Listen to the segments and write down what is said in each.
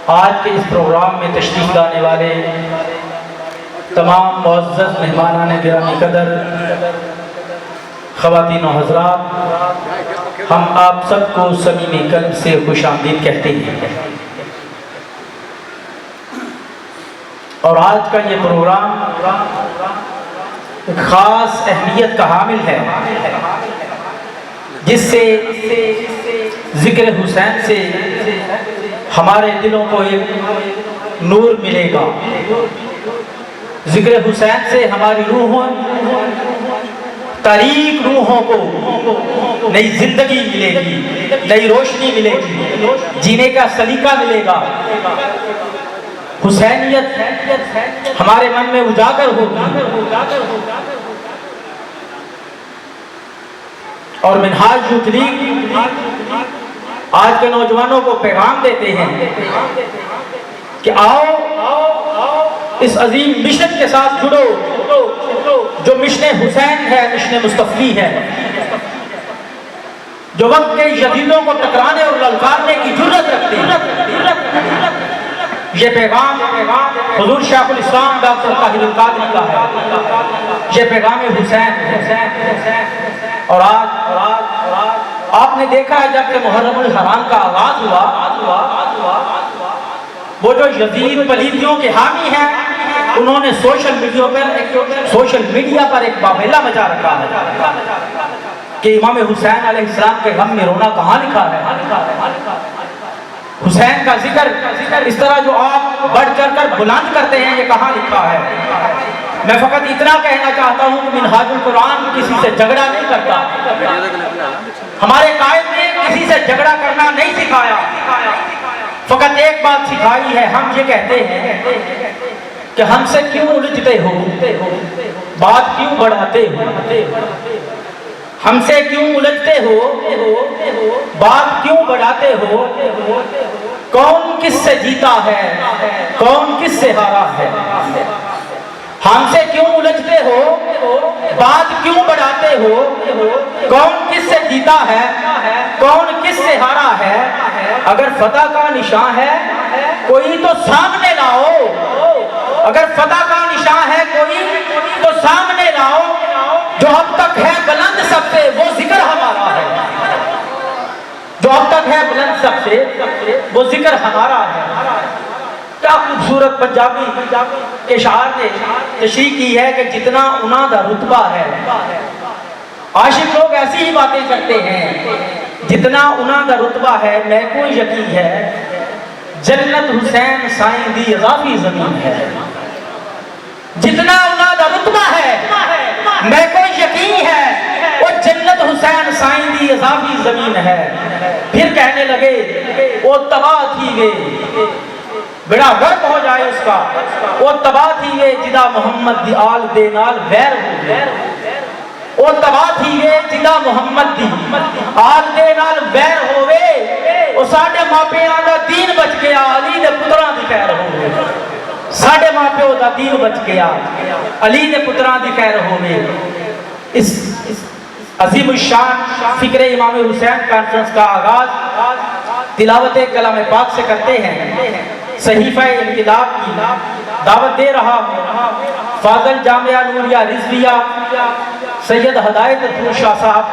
آج کے اس پروگرام میں تشریف لانے والے تمام معزز مہمانان گرامی قدر، خواتین و حضرات، ہم آپ سب کو صمیم قلب سے خوش آمدید کہتے ہیں۔ اور آج کا یہ پروگرام ایک خاص اہمیت کا حامل ہے، جس سے ذکر حسین سے ہمارے دلوں کو ایک نور ملے گا، ذکر حسین سے ہماری روحوں، تاریک روحوں کو نئی زندگی ملے گی، نئی روشنی ملے گی، جینے کا سلیقہ ملے گا، حسینیت ہمارے من میں اجاگر ہوگی۔ اور منہاج یوتھ لیگ آج کے نوجوانوں کو پیغام دیتے ہیں کہ آؤ اس عظیم مشن کے ساتھ جڑو، جو مشن حسین ہے، مشن مصطفی ہے، جو وقت کے جدیدوں کو ٹکرانے اور للکارنے کی جرأت رکھتے ہیں۔ یہ پیغام حضور شیخ الاسلام ڈاکٹر طاہر القادری کا ہے، یہ پیغام حسین۔ اور آج آپ نے دیکھا ہے جب کہ محرم الحرام کا آغاز ہوا، وہ جو یزید پلیتیوں کے حامی ہیں، انہوں نے سوشل میڈیا پر ایک بابیلا مچا رکھا ہے کہ امام حسین علیہ السلام کے غم میں رونا کہاں لکھا ہے؟ حسین کا ذکر اس طرح جو آپ بڑھ چڑھ کر بلند کرتے ہیں، یہ کہاں لکھا ہے؟ میں فقط اتنا کہنا چاہتا ہوں کہ منہاج القرآن کسی سے جھگڑا نہیں کرتا، ہمارے قائد نے کسی سے جھگڑا کرنا نہیں سکھایا، فقط ایک بات سکھائی ہے۔ ہم یہ کہتے ہیں کہ ہم سے کیوں الجھتے ہو، بات کیوں بڑھاتے ہو، ہم سے کیوں الجھتے ہو، بات کیوں بڑھاتے ہو، کون کس سے جیتا ہے، کون کس سے ہارا ہے؟ ہم سے کیوں الجھتے ہو، بات کیوں بڑھاتے ہو، کون کس سے جیتا ہے، کون کس سے ہارا ہے؟ اگر فتح کا نشان ہے کوئی تو سامنے لاؤ، اگر فتح کا نشان ہے کوئی تو سامنے لاؤ، جو اب تک ہے بلند سب سے وہ ذکر ہمارا ہے، جو اب تک ہے بلند سب سے وہ ذکر ہمارا ہے۔ کیا خوبصورت پنجابی کے شاعر نے تشریح کی ہے کہ جتنا انہاں دا رتبہ ہے، عاشق لوگ ایسی ہی باتیں کرتے ہیں، جتنا انہاں دا رتبہ ہے میں کوئی یقین ہے، جنت حسین سائیں دی اضافی زمین ہے۔ جتنا انہاں دا رتبہ ہے میں کوئی یقین ہے، وہ جنت حسین سائیں دی اضافی زمین ہے۔ پھر کہنے لگے وہ تباہ تھی گے، بڑا غرب ہو جائے اس کا، وہ تباہ تھی گے جدا محمد دی آل دے نال ویر ہو گئے، وہ تباہ تھی گے جدا محمد دی آل دے نال ویر ہو گئے، وہ ساڑھے ماپیاں دا دین بچ گیا، علی دے پتران دی خیر ہو گئے، ساڑھے ماپیوں دا دین بچ گیا، علی دے پتران دی خیر ہو گئے۔ اس عظیم الشان فکر امام حسین کانفرنس کا آغاز تلاوت کلام پاک سے کرتے ہیں۔ صحیفہ انقلاب کی دعوت دے رہا ہوں، فاضل جامعہ نوریہ رضویہ سید ہدایت عطور شاہ صاحب،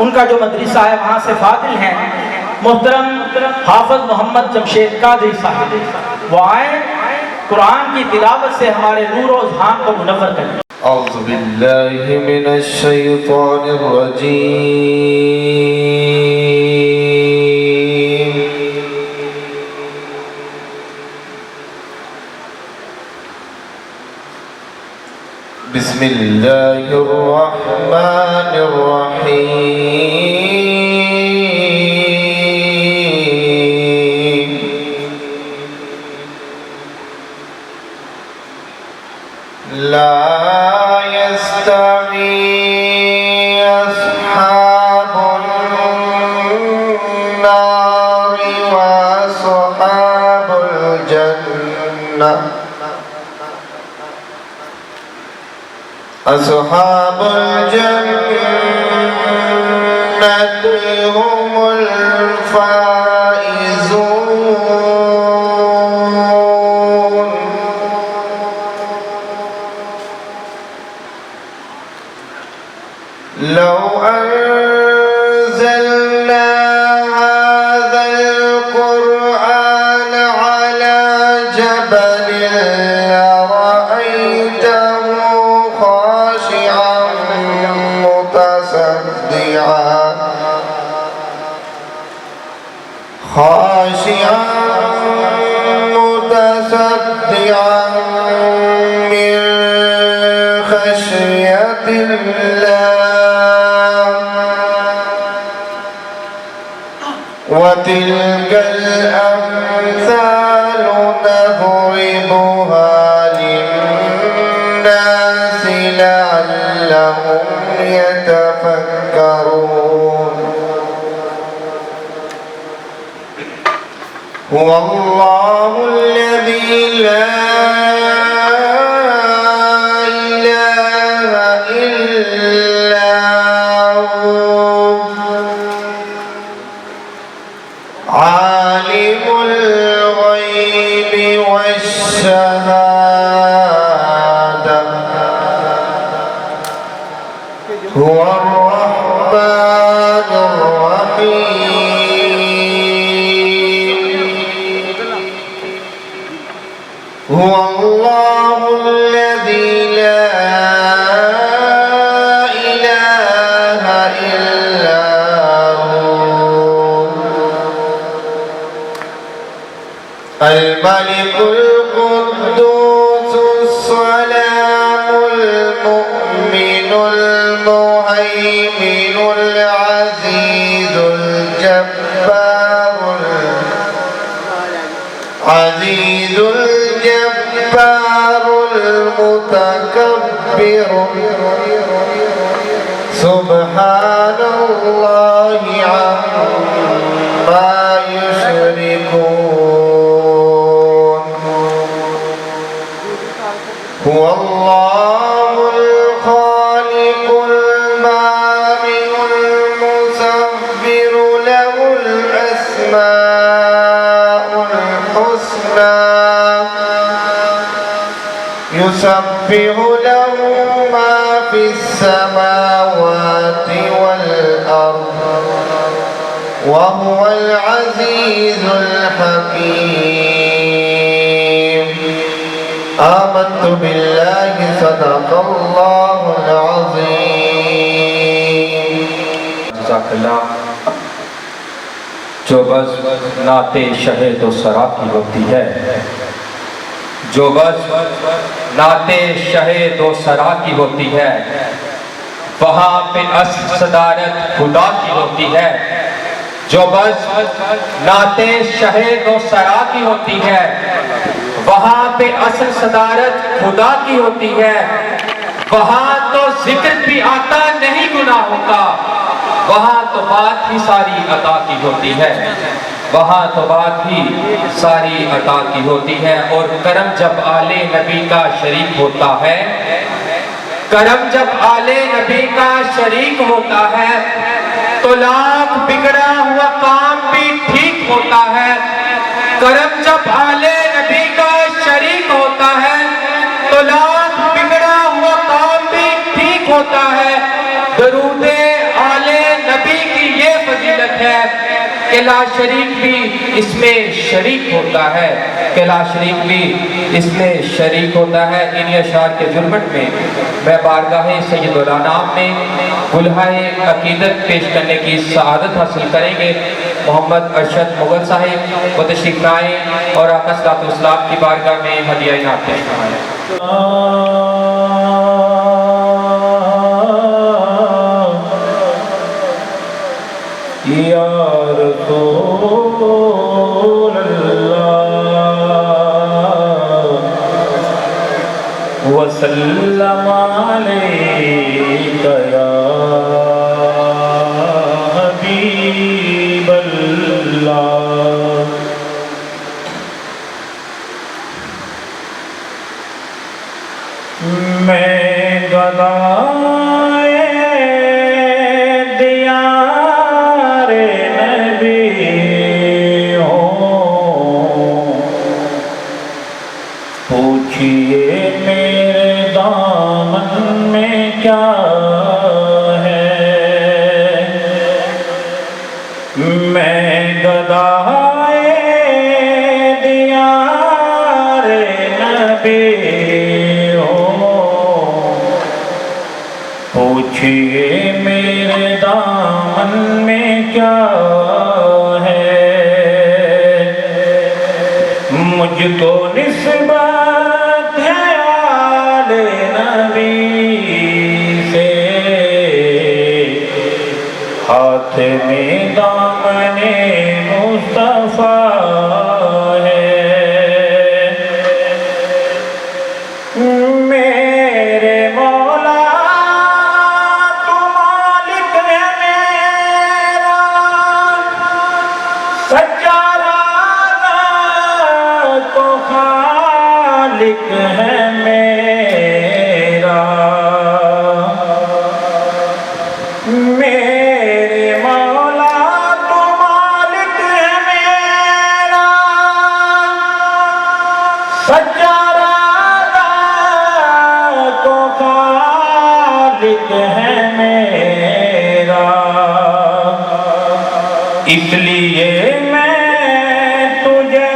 ان کا جو مدرسہ ہے وہاں سے فاضل ہیں، محترم حافظ محمد جمشید قادری صاحب، وہ آئیں قرآن کی تلاوت سے ہمارے نور و ذہان کو منور کریں۔ اعوذ باللہ من الشیطان الرجیم، بسم اللہ الرحمن الرحیم، لا يستوي أصحاب النار وأصحاب الجنة، أصحاب الجنة هم الفائزون۔ قاطعا من خشية الله وتلك الأمثال نضربها للناس لعلهم يتفكرون هو الله الذي لا إله إلا هو عالم الغيب والشهادة هو الرحمن الرحيم هو الله الذي لا إله إلا هو الملك القدوس السلام المؤمن المهيمن العزيز الجبار عزيز الجبار المتكبر سبحان الله عما يشركون هو الله الخالق البارئ المصور له الأسماء الحسنى يسبح له ما في السماوات والأرض وهو العزيز الحكيم آمنت بالله صدق الله العظيم جزاک اللہ. جو بس نعت شہد و سرا کی ہوتی ہے، جو بس نعت شہد و سرا کی ہوتی ہے، وہاں پہ اصل صدارت خدا کی ہوتی ہے. جو بس نعت شہد و سرا کی ہوتی ہے، وہاں پہ اصل صدارت خدا کی ہوتی ہے. وہاں تو ذکر بھی آتا نہیں گناہ ہوتا، وہاں تو بات ہی ساری عطا کی ہوتی ہے. وہاں تو بات ہی ساری عطا کی ہوتی ہے. اور کرم جب آل نبی کا شریک ہوتا ہے، کرم جب آل نبی کا شریک ہوتا ہے تو لاکھ بگڑا ہوا کام بھی ٹھیک ہوتا ہے. کرم جب آل نبی کا شریک ہوتا ہے تو لاکھ بگڑا ہوا کام بھی ٹھیک ہوتا ہے. درود آل نبی کی یہ فضیلت ہے کہ لا شریک بھی اس میں شریک ہوتا ہے، کہ لا شریک بھی اس میں شریک ہوتا ہے. انہی اشعار کے جرمٹ میں میں بارگاہ سید الانام میں گلہائے عقیدت پیش کرنے کی سعادت حاصل کریں گے. محمد ارشد مغل صاحب وہ تشریف لائیں اور آقا صلی اللہ علیہ وسلم کی بارگاہ میں ہدیہ انعام پیش فرمائیں. یا رسول اللہ وسلم علیک یا حبیب اللہ. میں گدائے دیار نبی ہوں، پوچھئے میرے دامن میں کیا ہے. میں گدائے دیار نبی پوچھئے میرے دامن میں کیا ہے. مجھ کو نسبت ہے آل نبی سے، ہاتھ میں دامن مصطفیٰ ہے، میرے مولا تو مالک ہے میرا، سچا رانا تو خالق ہے میرا، میرے مولا تو مالک ہے میرا، سچا رانا تو خالق ہے میرا، اس لیے میں تجھے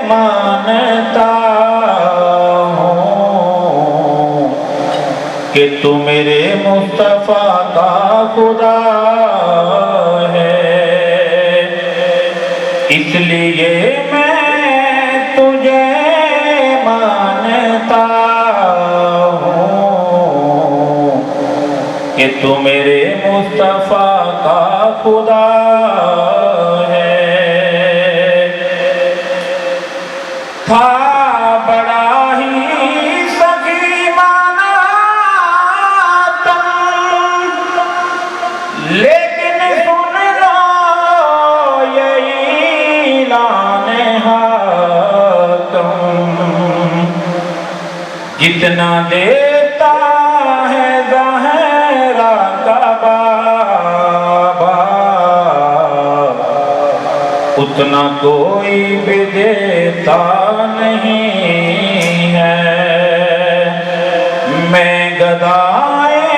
مانتا ہوں کہ تو میرے مصطفیٰ کا خدا ہے، اس لیے میں تجھے مانتا ہوں کہ تو میرے مصطفیٰ کا خدا ہے۔ تھا بڑا ہی سخی ماتم، لیکن سن لو یہ اعلان حاتم، جتنا دیتا ہے زہرا کا بابا، اتنا کوئی بھی دیتا نہیں ہے، میں گدائے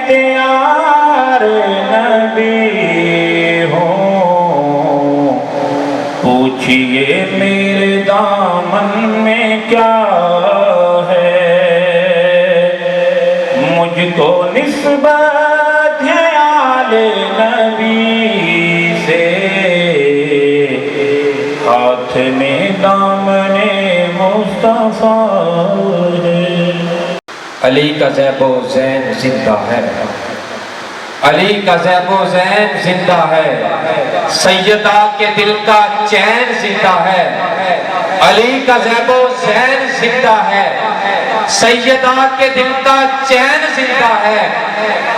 دیار نبی ہوں، پوچھئے میرے دامن میں کیا ہے، مجھ کو نسبت ہے آل نبی سے، ہاتھ میں دامن مصطفیٰ ہے۔ علی کا زیب و زین زندہ ہے، علی کا زیب و زین زندہ ہے، سیدہ کے دل کا چین زندہ ہے، علی کا زیب و زین زندہ ہے، سیدہ کے دل کا چین زندہ ہے،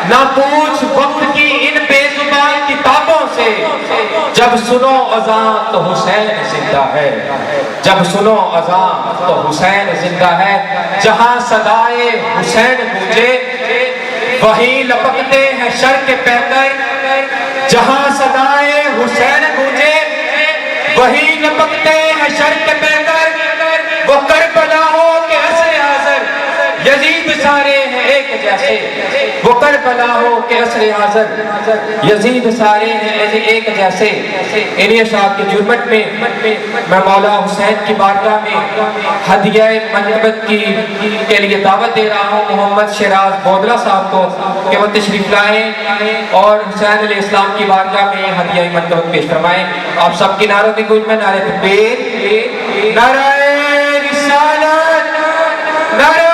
نہ پوچھ وقت کی ان بے زبان کتابوں سے، جب سنو اذان تو حسین زندہ ہے، جب سنو اذان تو حسین زندہ ہے، جہاں صدائے حسین گونجے وہیں لپکتے ہیں شرق پیکر، جہاں صدائے حسین گونجے وہیں لپکتے ہیں شرق پیکر، وہ کربلا ہو کہ عصر حاضر یزید سارے ہیں ایک جیسے، وہ کربلا ہو کہ عصر حاضر یزید سارے ہیں ایک جیسے۔ انہی اشعار کی جرمت میں میں مولا حسین کی بارگاہ میں ہدیہ منقبت کے لیے دعوت دے رہا ہوں محمد شیراز بودلہ صاحب کو کہ وہ تشریف لائیں اور حسین علیہ السلام کی بارگاہ میں ہدیہ منقبت پیش فرمائیں۔ آپ سب کی نعروں کی گونج میں نعرہ تکبیر، نعرہ رسالت، نعرہ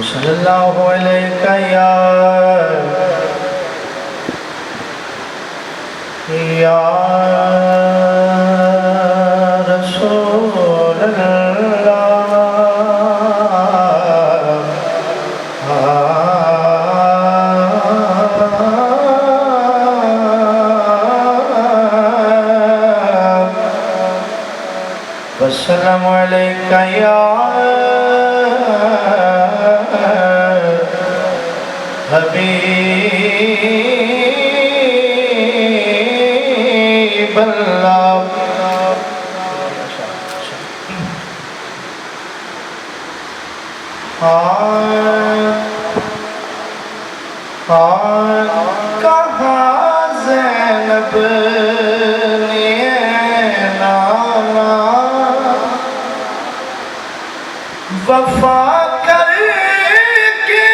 صلی اللہ علیہ یا رسول اللہ، والسلام علیکہ یا حبیب اللہ۔ کہاں زینب نے نانا وفا کر کے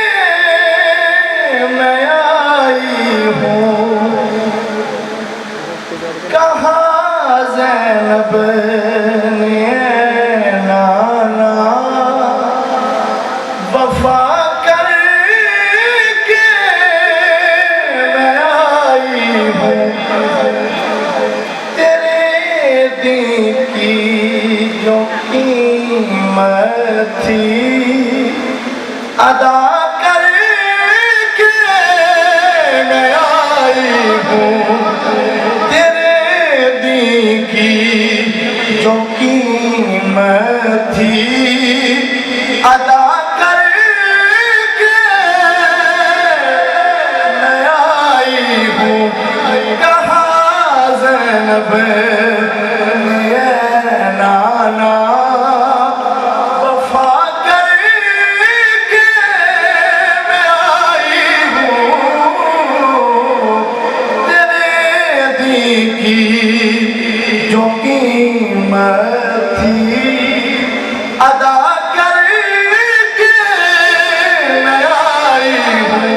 ہوں تیرے دین کی جو قیمت تھی ادا کر کے میں آئی ہوں کہاں زینب یہ نانا وفا کر کے میں آئی ہوں تیرے دین کی جو قیمت تھی ادا کر کے میں آئی ہوں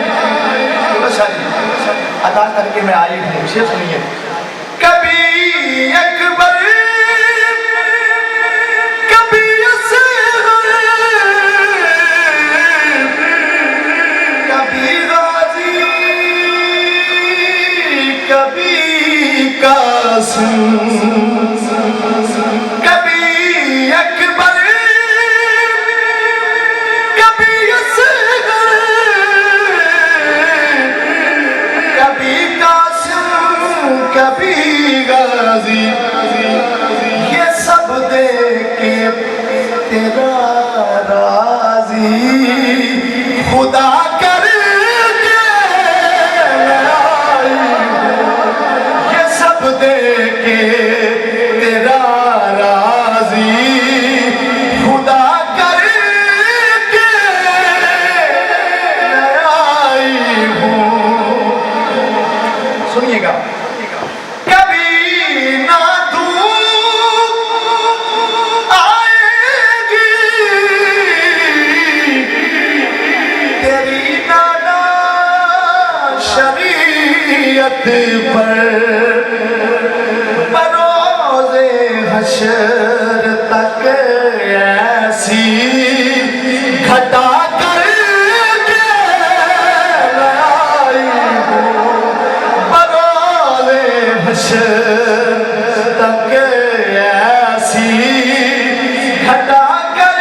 ادا کر کے میں آئی ہوں شیر سنیے کبھی اکبر کبھی اصغر کبھی غازی کبھی قاسم کبھی اکبر کبھی اصغر کبھی قاسم کبھی غازی یہ سب دیکھ کے تیرا راضی خدا کر کے میں آئی ہوں یہ سب دیکھ کے تیرا راضی خدا کر کے میں آئی ہوں سنیے گا کبھی نہ دھوپ آئے گی تیری نانا شریعت پر بروز حشر تک ایسی گھٹا کر کے میں آئی ہوں بروز حشر تک ایسی گھٹا کر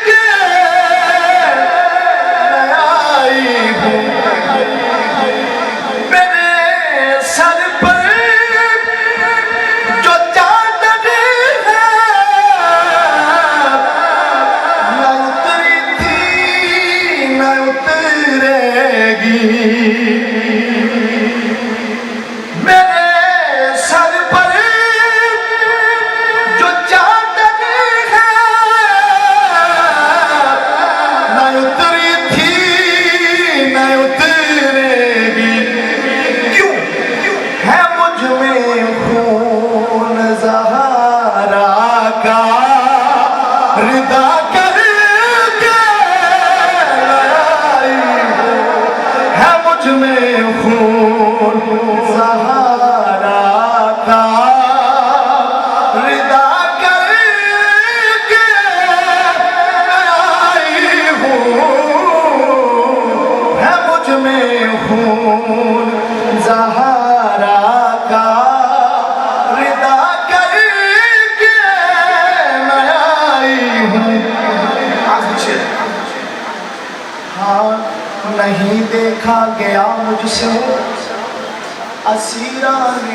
کے میں آئی ہوں میرے سر پر جو چادر ہے نہ اتری تھی نہ اترے گی میرے سر پر جو چادر ہے نہ اتری تھی نہ اترے گی کیوں ہے مجھ میں خون زہرا کا ردا کر کے میں آئی ہوں ہے مجھ میں خون زہرا کا ردا کر کے میں آئی ہوں ہے مجھ میں خون زہرا کا ردا کر کے میں آئی ہوں ہاں نہیں دیکھا گیا مجھ سے اسیران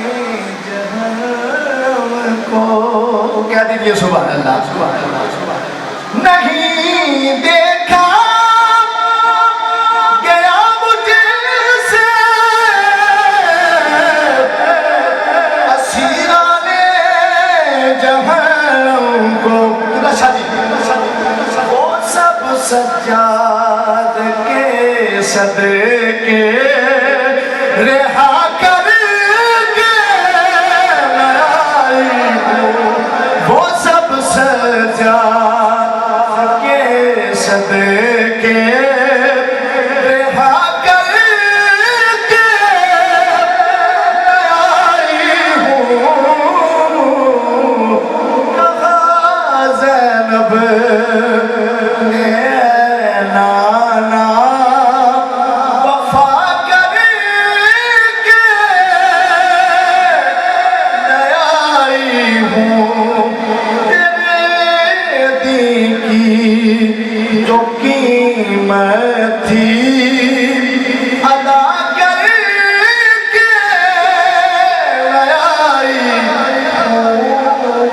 جہنم کو کیا دیجئے سبحان اللہ سبحان اللہ سبحان اللہ نہیں دیکھا گیا مجھ سے اسیران جہنم کو وہ سب سجاد کے صدقے رہا کر کے میں آئی ہوں وہ سب سجاد کے صدقے رہا کر کے میں آئی ہوں کہاں زینب نے نانا وفا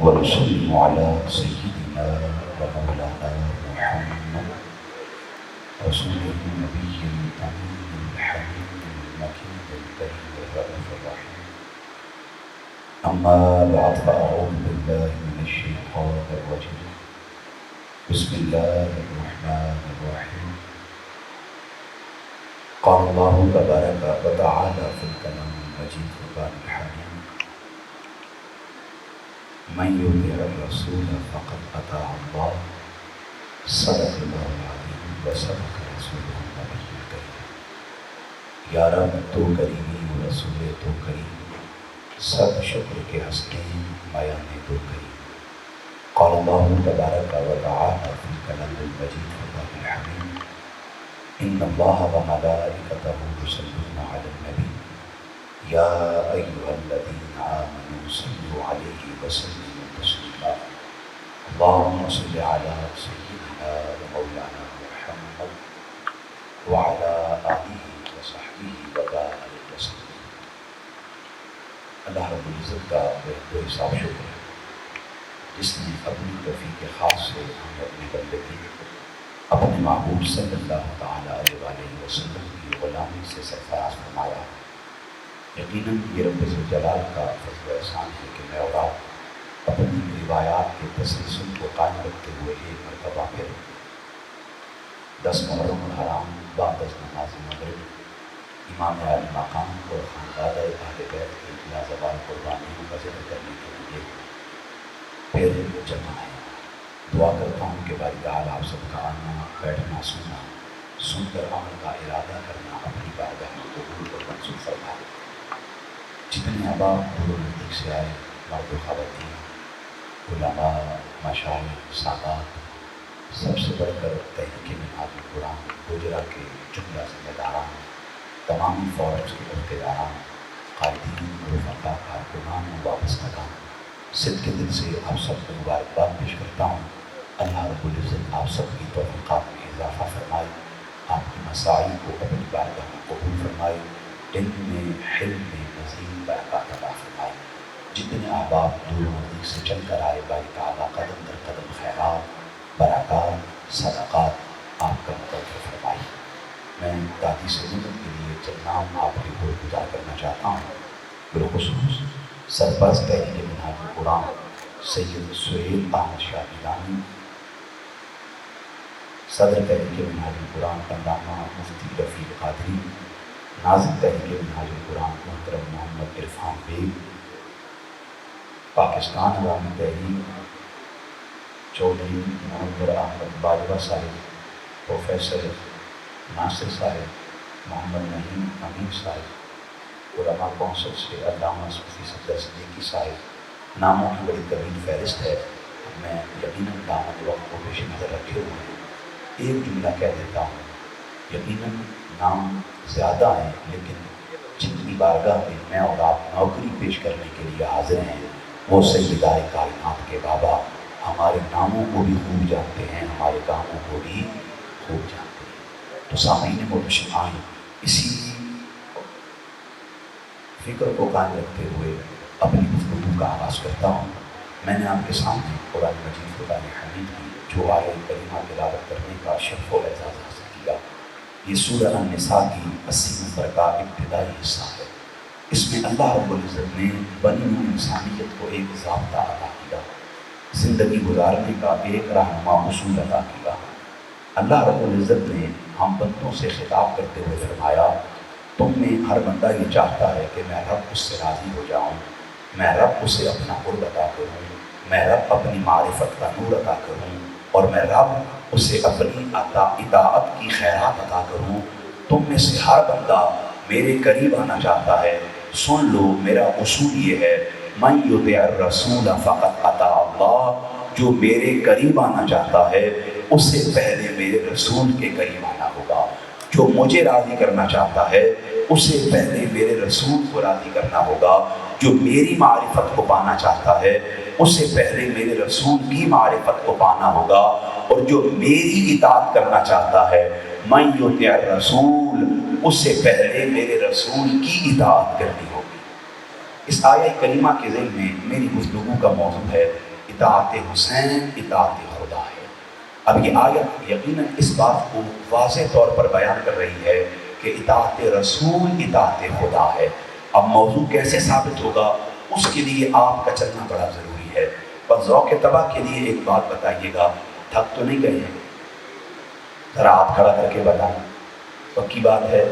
ونصلي على سيدنا ومولانا محمد رسول النبي الأمين الحليم المكين الكريم الرؤوف الرحيم. أما بعد فأعوذ بالله من الشيطان الرجيم. بسم الله الرحمن الرحيم. قال الله تبارك وتعالى في الكلام المجيد القرآن الحكيم: من يطع الرسول فقد أطاع الله صدق الله العظيم وصدق رسوله النبي الكريم. یا رب تو کریمی و رسول تو کریم، سب شکر کے حسنین میان تو کریم. قال الله تبارك وتعالى في الكلام المجيد القرآن الحكيم: إن الله وملائكته يصلون على النبي يا أيها الذين آمنوا صلوا عليه وسلموا تسليما. اللهم صل على سيدنا ومولانا محمد وعلى آله وصحبه وبارك وسلم. اللہ رب العزت کا بے حساب شکر ہے جس نے اپنی توفیق خاص سے ہمیں اپنی بندگی اپنے محبوب صلی اللہ تعالیٰ علیہ وسلم کی غلامی سے سرفراز فرمایا. یقیناً یہ رب ذوالجلال کا فضل و احسان ہے کہ میں اور آپ اپنی روایات کے تسلسل کو قائم رکھتے ہوئے ایک مرتبہ پھر 10 محرم الحرام بعد از نماز مغرب امام عالی مقام اور خانزادہ اہل بیت کی لازوال قربانیوں کا ذکر کرنے کے لیے پھر جمع ہے. دعا کرتا ہوں کہ باری تعالی آپ سب کا آنا، بیٹھنا، سننا، سن کر عمل کا ارادہ کرنا اپنی بارگاہ میں قبول اور منظور فرمائے. جتنے احباب دور و نزدیک سے آئے، مرد و خواتین، علماء، مشائخ، سادات، سب سے بڑھ کر تحریک منہاج القرآن گوجرا کے جملہ ذمہ داران، تمامی فورمز کے عہدیداران، قائدین، رفقا، کارکنان و وابستگان، صدق دل سے آپ سب کو مبارکباد پیش کرتا ہوں۔ اللہ رب العزت آپ سب کی توفیقات میں اضافہ فرمائے، آپ کی مساعی کو اپنی بارگاہ میں قبول فرمائے، علم میں، حلم میں مزید برکات عطا فرمائے۔ جتنے احباب دور و نزدیک سے چل کر آئے، باری تعالیٰ قدم در قدم خیرات، برکات، صدقات آپ کا مقدر فرمائے۔ میں دادی سے مدد کے لیے چند نام آپ کے گوش گزار کرنا چاہتا ہوں۔ بالخصوص سرپرست تحریک منہاج القرآن سید سہیل احمد شاہ گیلانی، صدر تحریک منہاج القرآن علامہ مفتی رفیق قادری، ناظم تحریک منہاج القرآن محترم محمد عرفان بیگ، پاکستان عوامی تحریک چودھری منور احمد باجوہ صاحب، پروفیسر ناصر صاحب، محمد نعیم امین صاحب، علماء کونسل سے علامہ صوفی صفدر صدیقی صاحب۔ ناموں کی بڑی طویل فہرست ہے، میں یقیناً دامن وقت کو پیش نظر رکھے ہوئے ہیں ایک جملہ کہہ دیتا ہوں۔ یقیناً نام زیادہ ہیں، لیکن جن کی بارگاہ میں اور آپ نوکری پیش کرنے کے لیے حاضر ہیں، وہ سیدہ کائنات کے بابا ہمارے ناموں کو بھی خوب جانتے ہیں، ہمارے کاموں کو بھی خوب جانتے ہیں۔ تو سامعین محترم آئیں، اسی فکر کو قائم رکھتے ہوئے اپنی گفتگو کا آغاز کرتا ہوں۔ میں نے آپ کے سامنے قرآن مجید قرآن حمید کی جو آیت کریمہ تلاوت کرنے کا شرف و اعزاز حاصل کیا، یہ سورہ النساء کی 80 نمبر کا ابتدائی حصہ ہے۔ اس میں اللہ رب العزت نے بنی نوع انسانیت کو ایک ضابطہ عطا کیا، زندگی گزارنے کا ایک رہنما اصول عطا کیا۔ اللہ رب العزت نے ہم بندوں سے خطاب کرتے ہوئے فرمایا، تم میں ہر بندہ یہ چاہتا ہے کہ میں رب اس سے راضی ہو جاؤں، میں رب اسے اپنا قرب عطا کروں، میں رب اپنی معرفت کا نور عطا کروں، اور میں رب اسے اپنی اطاعت کی خیرات عطا کروں۔ تم میں سے ہر بندہ میرے قریب آنا چاہتا ہے۔ سن لو، میرا اصول یہ ہے، من یطع الرسول فقد اطاع اللہ، جو میرے قریب آنا چاہتا ہے اس سے پہلے میرے رسول کے قریب آنا ہوگا۔ جو مجھے راضی کرنا چاہتا ہے اس سے پہلے میرے رسول کو راضی کرنا ہوگا۔ جو میری معرفت کو پانا چاہتا ہے اس سے پہلے میرے رسول کی معرفت کو پانا ہوگا، اور جو میری اطاعت کرنا چاہتا ہے من یطع الرسول، اس سے پہلے میرے رسول کی اطاعت کرنی ہوگی۔ اس آیہ کریمہ کے ذیل میں میری گفتگو کا موضوع ہے اطاعت حسین، اطاعت خدا ہے۔ اب یہ آیت یقیناً اس بات کو واضح طور پر بیان کر رہی ہے کہ اطاعت رسول اطاعت خدا ہے۔ اب موضوع کیسے ثابت ہوگا، اس کے لیے آپ کا چلنا بڑا ضروری ہے۔ بس ذوق طبع کے لیے ایک بات بتائیے گا، تھک تو نہیں گئے ہیں؟ ذرا آپ کھڑا کر کے بتائیں، پکی بات ہے۔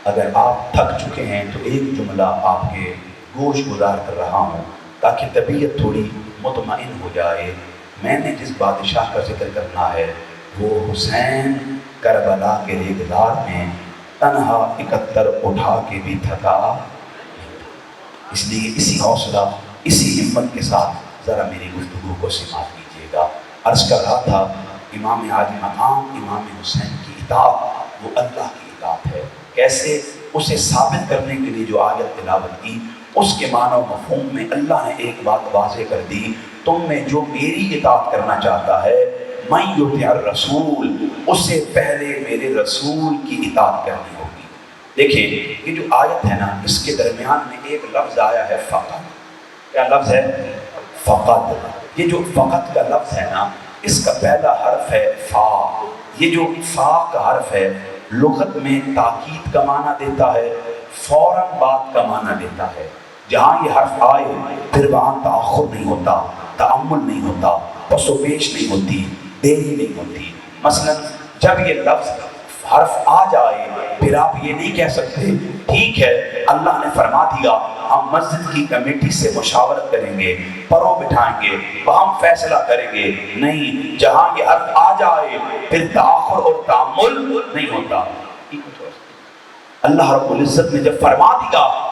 اگر آپ تھک چکے ہیں تو ایک جملہ آپ کے گوش گزار کر رہا ہوں تاکہ طبیعت تھوڑی مطمئن ہو جائے۔ میں نے جس بادشاہ کا ذکر کرنا ہے وہ حسین کربلا کے ریگزار میں تنہا 71 اٹھا کے بھی تھکا نہیں تھا۔ اس لیے اسی حوصلہ، اسی ہمت کے ساتھ ذرا میری گفتگو کو سماعت کیجیے گا۔ عرض کر رہا تھا، امام عالی مقام امام حسین کی اطاعت وہ اللہ کی اطاعت ہے۔ کیسے؟ اسے ثابت کرنے کے لیے جو آیت تلاوت کی اس کے معنی و مفہوم میں اللہ نے ایک بات واضح کر دی، تم میں جو میری اطاعت کرنا چاہتا ہے من یطع الرسول، اس سے پہلے میرے رسول کی اطاعت کرنی ہوگی۔ دیکھیں یہ جو آیت ہے نا، اس کے درمیان میں ایک لفظ آیا ہے فقط۔ کیا لفظ ہے؟ فقط۔ یہ جو فقط کا لفظ ہے نا، اس کا پہلا حرف ہے فا۔ یہ جو فا کا حرف ہے لغت میں تاکید کا معنی دیتا ہے، فوراً بات کا معنی دیتا ہے۔ جہاں یہ حرف آئے پھر وہاں تاخر نہیں ہوتا، تأمل نہیں ہوتا، پس و پیش نہیں ہوتی، دیری نہیں ہوتی۔ مثلا جب یہ لفظ حرف آ جائے پھر آپ یہ نہیں کہہ سکتے ٹھیک ہے اللہ نے فرما دیا، ہم مسجد کی کمیٹی سے مشاورت کریں گے، پروں بٹھائیں گے، وہاں فیصلہ کریں گے۔ نہیں، جہاں یہ حرف آ جائے پھر تاخر اور تأمل نہیں ہوتا۔ اللہ رب العزت نے جب فرما دیا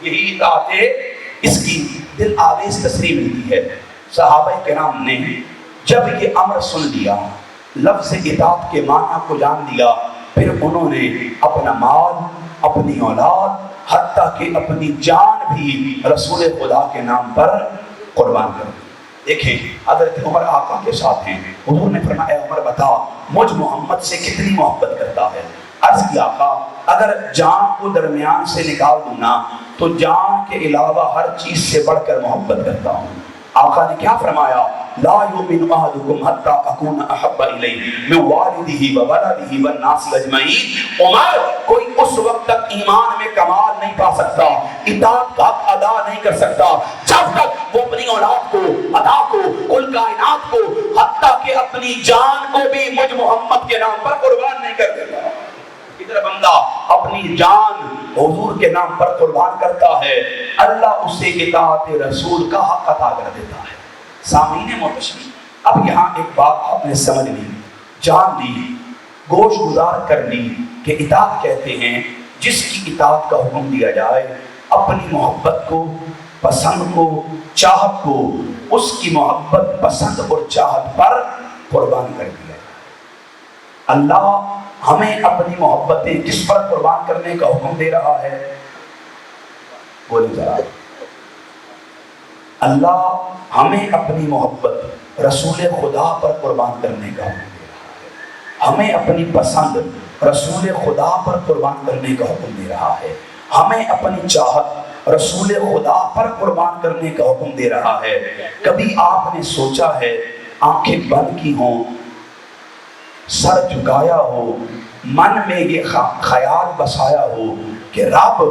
یہی اطاعت ہے، اس کی دل آویز تصریح ملتی ہے۔ صحابہ کرام نے جب یہ امر سن لیا، لفظ اطاعت کے معنی کو جان لیا، پھر انہوں نے اپنا مال، اپنی اولاد، حتیٰ کہ اپنی جان بھی رسول خدا کے نام پر قربان کر دی۔ دیکھیں حضرت عمر آقا کے ساتھ ہیں، حضور نے فرمایا عمر بتا مجھ محمد سے کتنی محبت کرتا ہے؟ عرض کی آقا اگر جان کو درمیان سے نکال دوں نا تو جان کے علاوہ ہر چیز سے بڑھ کر محبت کرتا ہوں۔ آقا نے کیا فرمایا؟ لا یؤمن احدکم حتی اکون احب الیہ من والدہ وولدہ والناس اجمعین۔ عمر کوئی اس وقت تک ایمان میں کمال نہیں پا سکتا، اطاعت کا حق ادا نہیں کر سکتا جب تک وہ اپنی اولاد کو، ادا کو، کل کائنات کو، حتیٰ کہ اپنی جان کو بھی مجھ محمد کے نام پر قربان نہیں کر دیتا۔ ادھر بندہ اپنی جان حضور کے نام پر قربان کرتا ہے، اللہ اسے اطاعت رسول کا حق عطا کر دیتا ہے۔ سامعین محتشم، اب یہاں ایک بات آپ نے سمجھ لی، جان لی، گوش گزار کر لی کہ اطاعت کہتے ہیں جس کی اطاعت کا حکم دیا جائے، اپنی محبت کو، پسند کو، چاہت کو اس کی محبت، پسند اور چاہت پر قربان کر دیا۔ اللہ ہمیں اپنی محبتیں کس پر قربان کرنے کا حکم دے رہا ہے؟ بولیں ذرا۔ اللہ ہمیں اپنی محبت رسول خدا پر قربان کرنے کا حکم دے رہا ہے، ہمیں اپنی پسند رسول خدا پر قربان کرنے کا حکم دے رہا ہے، ہمیں اپنی چاہت رسول خدا پر قربان کرنے کا حکم دے رہا ہے۔ کبھی آپ نے سوچا ہے آنکھیں بند کی ہوں، سر جھکایا ہو، من میں یہ خیال بسایا ہو کہ رب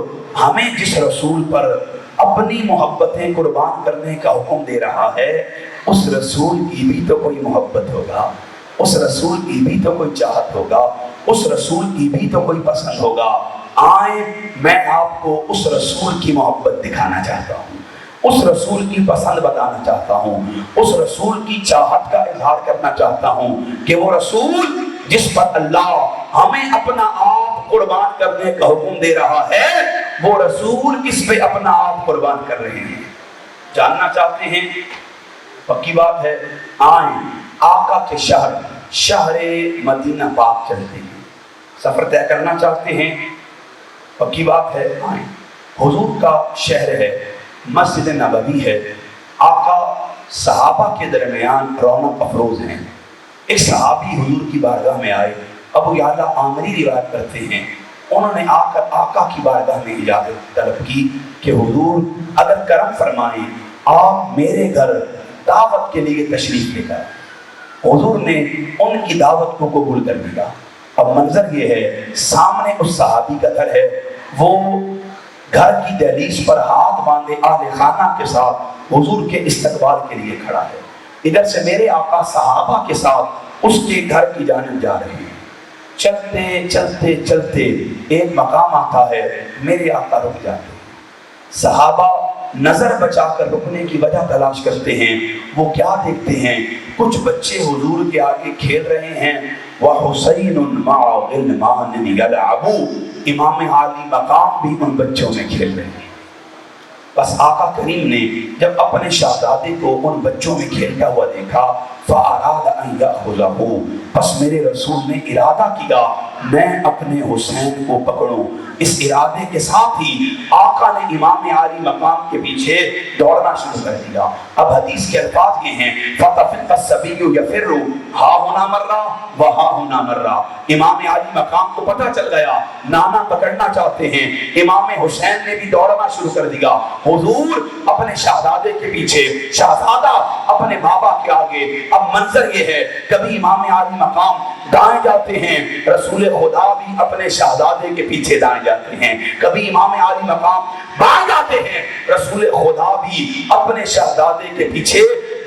ہمیں جس رسول پر اپنی محبتیں قربان کرنے کا حکم دے رہا ہے اس رسول کی بھی تو کوئی محبت ہوگا، اس رسول کی بھی تو کوئی چاہت ہوگا، اس رسول کی بھی تو کوئی پسند ہوگا۔ آئیں میں آپ کو اس رسول کی محبت دکھانا چاہتا ہوں، اس رسول کی پسند بتانا چاہتا ہوں، اس رسول کی چاہت کا اظہار کرنا چاہتا ہوں کہ وہ رسول جس پر اللہ ہمیں اپنا آپ قربان کرنے کا حکم دے رہا ہے، وہ رسول کس پہ اپنا آپ قربان کر رہے ہیں؟ جاننا چاہتے ہیں؟ پکی بات ہے، آئیں آقا کے شہر مدینہ پاک چلتے ہیں۔ سفر طے کرنا چاہتے ہیں؟ پکی بات ہے، آئیں۔ حضور کا شہر ہے، مسجد نبوی ہے، آقا صحابہ کے درمیان رونق افروز ہیں۔ ایک صحابی حضور کی بارگاہ میں آئے، ابو یعلا عامری روایت کرتے ہیں، انہوں نے آ کر آقا کی بارگاہ میں اجازت طلب کی کہ حضور اگر کرم فرمائیں آپ میرے گھر دعوت کے لیے تشریف لے کر۔ حضور نے ان کی دعوت کو قبول کر لیا۔ اب منظر یہ ہے، سامنے اس صحابی کا گھر ہے، وہ گھر کی دہلیز پر ہاتھ باندھے اہل خانہ کے ساتھ حضور کے استقبال کے لیے کھڑا ہے۔ ادھر سے میرے آقا صحابہ کے ساتھ اس کے گھر کی جانب جا رہے ہیں۔ چلتے چلتے چلتے ایک مقام آتا ہے، میرے آقا رک جاتے ہیں۔ صحابہ نظر بچا کر رکنے کی وجہ تلاش کرتے ہیں، وہ کیا دیکھتے ہیں؟ کچھ بچے حضور کے آگے کھیل رہے ہیں۔ وَحُسَيْنٌ مَعَ غِلْمَانٍ يَلْعَبُونَ، امام عالی مقام بھی ان بچوں میں کھیل رہے ہیں۔ بس آقا کریم نے جب اپنے شہزادے کو ان بچوں میں کھیلتا ہوا دیکھا، فَأَرَادَ أَن يَأْخُذَهُ، بس میرے رسول نے ارادہ کیا میں اپنے حسین کو پکڑوں۔ اس ارادے کے ساتھ ہی آقا نے امام عالی مقام کے پیچھے دوڑنا شروع کر دیا۔ اب حدیث کے الفاظ یہ ہیں، فَطَفِقَ الصَّبِيُّ يَفِرُّ ہا ہونا مرہ وہا ہونا مرہ۔ امام عالی مقام کو پتہ چل گیا نانا پکڑنا چاہتے ہیں، امام حسین نے بھی دوڑنا شروع کر دیا۔ حضور اپنے شہزادے کے پیچھے، شہزادہ اپنے بابا کے آگے۔ اب منظر یہ ہے، کبھی امام عالی مقام دائیں جاتے ہیں، رسول خدا بھی اپنے شہزادے کے پیچھے دائیں جاتے ہیں، کبھی امام عالی مقام بائیں جاتے ہیں، رسول خدا بھی اپنے شہزادے کے پیچھے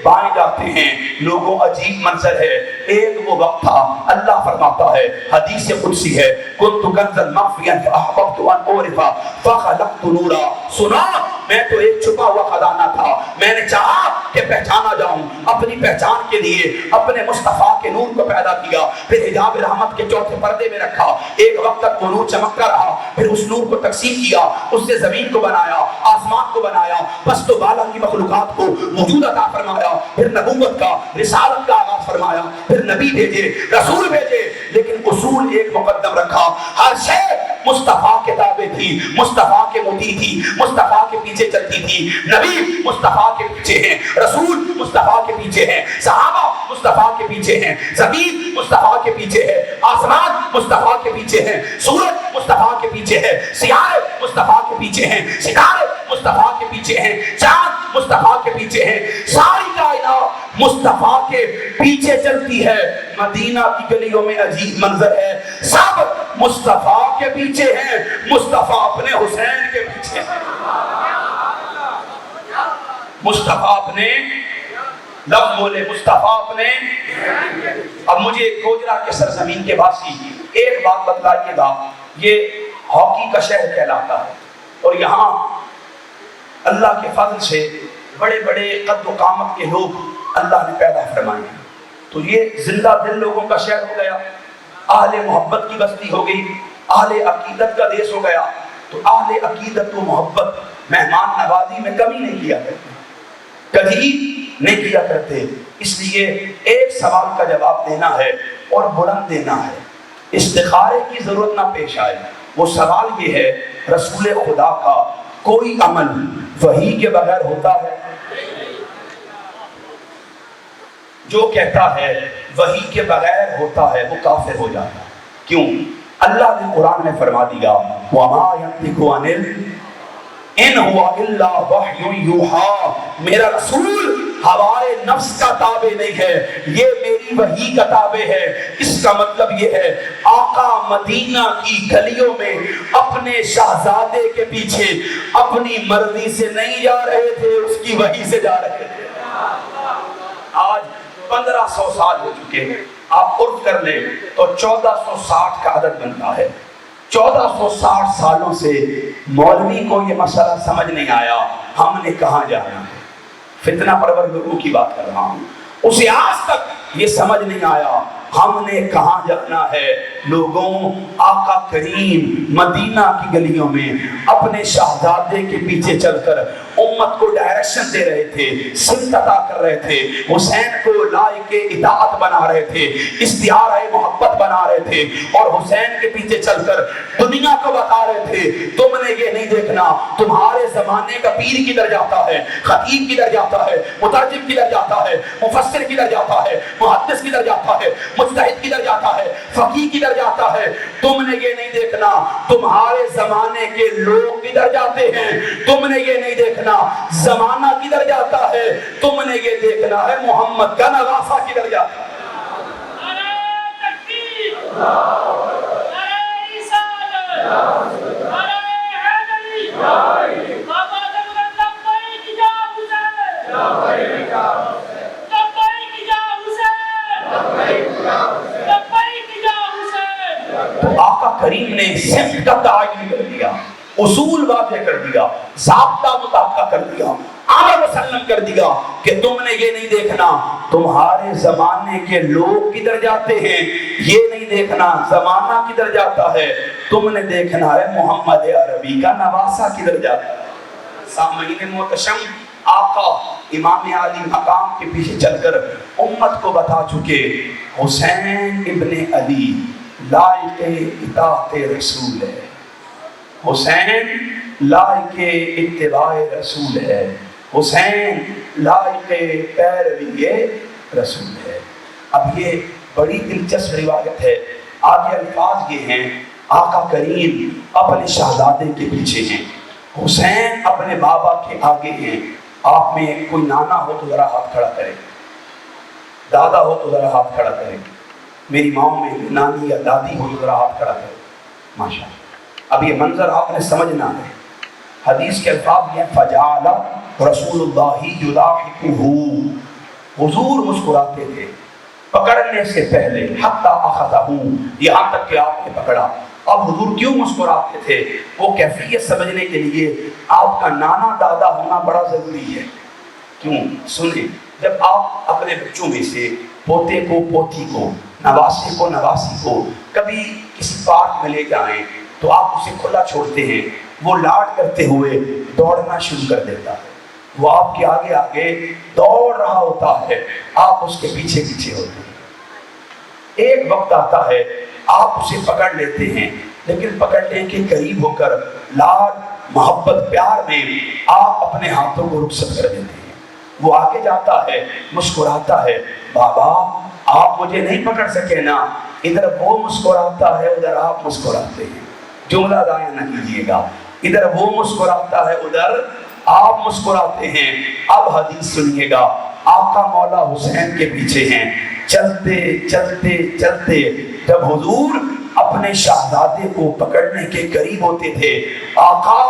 بائیں جاتے ہیں۔ لوگوں عجیب منظر ہے، ایک وہ وقت تھا اللہ فرماتا ہے حدیث قدسی ہے کنت کنزا مخفیا فاحببت ان اعرف فخلقت نورا سنا میں تو ایک چھپا ہوا خزانہ تھا میں نے چاہا کہ پہچانا جاؤں اپنی پہچان کے لیے اپنے مصطفیٰ کے نور کو پیدا کیا پھر حجاب رحمت کے چوتھے پردے میں رکھا ایک وقت تک وہ نور چمکتا رہا پھر اس نور کو تقسیم کیا اس سے زمین کو بنایا آسمان کو بنایا پست و بالا کی مخلوقات کو وجود عطا فرمایا پھر نبوت کا رسالت کا آغاز فرمایا پھر نبی بھیجے رسول بھیجے لیکن اصول ایک مقدم رکھا ہر شے مصطفیٰ کے تابع تھی مصطفیٰ کے مطیع تھی مصطفیٰ کے پیچھے چلتی تھی نبی مصطفیٰ کے پیچھے ہیں رسول مصطفیٰ کے پیچھے ہیں صحابہ مصطفیٰ کے پیچھے ہیں زمین مصطفیٰ کے پیچھے ہے آسمان مصطفیٰ کے پیچھے ہیں سورج مصطفیٰ کے پیچھے ہے سیارے مصطفیٰ کے پیچھے ہیں ستارے مصطفیٰ کے پیچھے ہیں چاند مصطفیٰ کے پیچھے ہیں ساری کائنات مصطفیٰ کے پیچھے چلتی ہے مدینہ کی گلیوں میں عجیب منظر ہے سب مصطفیٰ کے پیچھے ہیں مصطفیٰ اپنے حسین کے پیچھے ہیں مصطفیٰ اپنے لفظ بولے مصطفیٰ اپنے اب مجھے گوجرا کے سرزمین کے باسی ایک بات بتلائیے گا یہ ہاکی کا شہر کہلاتا ہے اور یہاں اللہ کے فضل سے بڑے بڑے قد و قامت کے لوگ اللہ نے پیدا فرمائے ہیں تو یہ زندہ دل لوگوں کا شہر ہو گیا اہل محبت کی بستی ہو گئی اہل عقیدت کا دیش ہو گیا تو اہل عقیدت و محبت مہمان نوازی میں کمی نہیں کیا کرتے کبھی نہیں کیا کرتے اس لیے ایک سوال کا جواب دینا ہے اور بلند دینا ہے استخارے کی ضرورت نہ پیش آئے وہ سوال یہ ہے رسول خدا کا کوئی عمل وحی کے بغیر ہوتا ہے جو کہتا ہے وحی کے بغیر ہوتا ہے وہ کافر ہو جاتا ہے کیوں اللہ نے قرآن میں فرما دیا وَمَا يَنطِقُ عَنِ إِنْ هُوَ إِلَّا وَحْيٌ يُوحَىٰ میرا رسول ہوائے نفس کا تابع نہیں ہے یہ میری وحی کا تابع ہے اس کا مطلب یہ ہے آقا مدینہ کی گلیوں میں اپنے شہزادے کے پیچھے اپنی مرضی سے نہیں جا رہے تھے اس کی وحی سے جا رہے تھے آج 1500 سال ہو چکے ہیں آپ عرف کر لیں تو 1460 کا عدد بنتا ہے 1460 سالوں سے مولوی کو یہ مسئلہ سمجھ نہیں آیا ہم نے کہاں جانا ہے فتنہ پرور گروہ کی بات کر رہا ہوں اسے آج تک یہ سمجھ نہیں آیا ہم نے کہاں جانا ہے لوگوں آقا کریم مدینہ کی گلیوں میں اپنے شہزادے کے پیچھے چل کر امت کو ڈائریکشن دے رہے تھے سمت عطا کر رہے تھے حسین کو لائق اطاعت بنا رہے تھے استعارہ محبت بنا رہے تھے اور حسین کے پیچھے چل کر دنیا کو بتا رہے تھے تم نے یہ نہیں دیکھنا تمہارے زمانے کا پیر کدھر جاتا ہے خطیب کدھر جاتا ہے مترجم کدھر جاتا ہے مفسر کدھر جاتا ہے محدث کدھر جاتا ہے مجتہد کدھر جاتا ہے فقیہ کدھر جاتا ہے تم نے یہ نہیں دیکھنا تمہارے زمانے کے لوگ کدھر جاتے ہیں تم نے یہ نہیں دیکھنا زمانہ کدھر جاتا ہے تم نے یہ دیکھنا ہے محمد کا نواسہ کدھر جاتا ہے تو آقا کریم نے سمت کا تعین کر دیا اصول واضح کر دیا ضابطہ مطابقہ کر دیا عمل مسلم کر دیا کہ تم نے یہ نہیں دیکھنا تمہارے زمانے کے لوگ کدھر جاتے ہیں یہ نہیں دیکھنا زمانہ کدھر جاتا ہے تم نے دیکھنا ہے محمد عربی کا نواسہ کدھر جاتا ہے سامعین محتشم آقا امام علی مقام کے پیچھے چل کر امت کو بتا چکے حسین ابن علی لائق اطاعت رسول ہے حسین لائق اتباع رسول ہے حسین لائق پیروی رسول ہے اب یہ بڑی دلچسپ روایت ہے آگے الفاظ یہ ہیں آقا کریم اپنے شہزادے کے پیچھے ہیں حسین اپنے بابا کے آگے ہیں آپ میں کوئی نانا ہو تو ذرا ہاتھ کھڑا کرے دادا ہو تو ذرا ہاتھ کھڑا کرے میری ماں میں نانی یا دادی ہو تو ذرا ہاتھ کھڑا کرے ماشاءاللہ اب یہ منظر آپ نے سمجھنا ہے حدیث کے الفاظ یہ فجعل رسول اللہ یضاحکہ حضور مسکراتے تھے پکڑنے سے پہلے حتی اخذہو، یہاں تک کہ آپ نے پکڑا۔ اب حضور کیوں مسکراتے تھے؟ وہ کیفیت سمجھنے کے لیے آپ کا نانا دادا ہونا بڑا ضروری ہے۔ کیوں؟ سنیں، جب آپ اپنے بچوں میں سے پوتے کو، پوتی کو، نواسے کو، نواسی کو کبھی کسی پارک میں لے جائیں تو آپ اسے کھلا چھوڑتے ہیں، وہ لاڈ کرتے ہوئے دوڑنا شروع کر دیتا ہے، وہ آپ کے آگے آگے دوڑ رہا ہوتا ہے، آپ اس کے پیچھے پیچھے ہوتے ہیں۔ ایک وقت آتا ہے آپ اسے پکڑ لیتے ہیں، لیکن پکڑنے کے قریب ہو کر لاڈ، محبت، پیار میں آپ اپنے ہاتھوں کو رخصت کر دیتے ہیں۔ وہ آگے جاتا ہے، مسکراتا ہے، بابا آپ مجھے نہیں پکڑ سکے نا، ادھر وہ مسکراتا ہے، ادھر آپ مسکراتے ہیں۔ جملہ ضائع نہ کیجیے گا، ادھر وہ مسکراتا ہے، ادھر آپ مسکراتے ہیں۔ اب حدیث سنیے گا، آقا مولا حسین کے پیچھے ہیں، چلتے چلتے چلتے جب حضور اپنے شہزادے کو پکڑنے کے قریب ہوتے تھے، آقا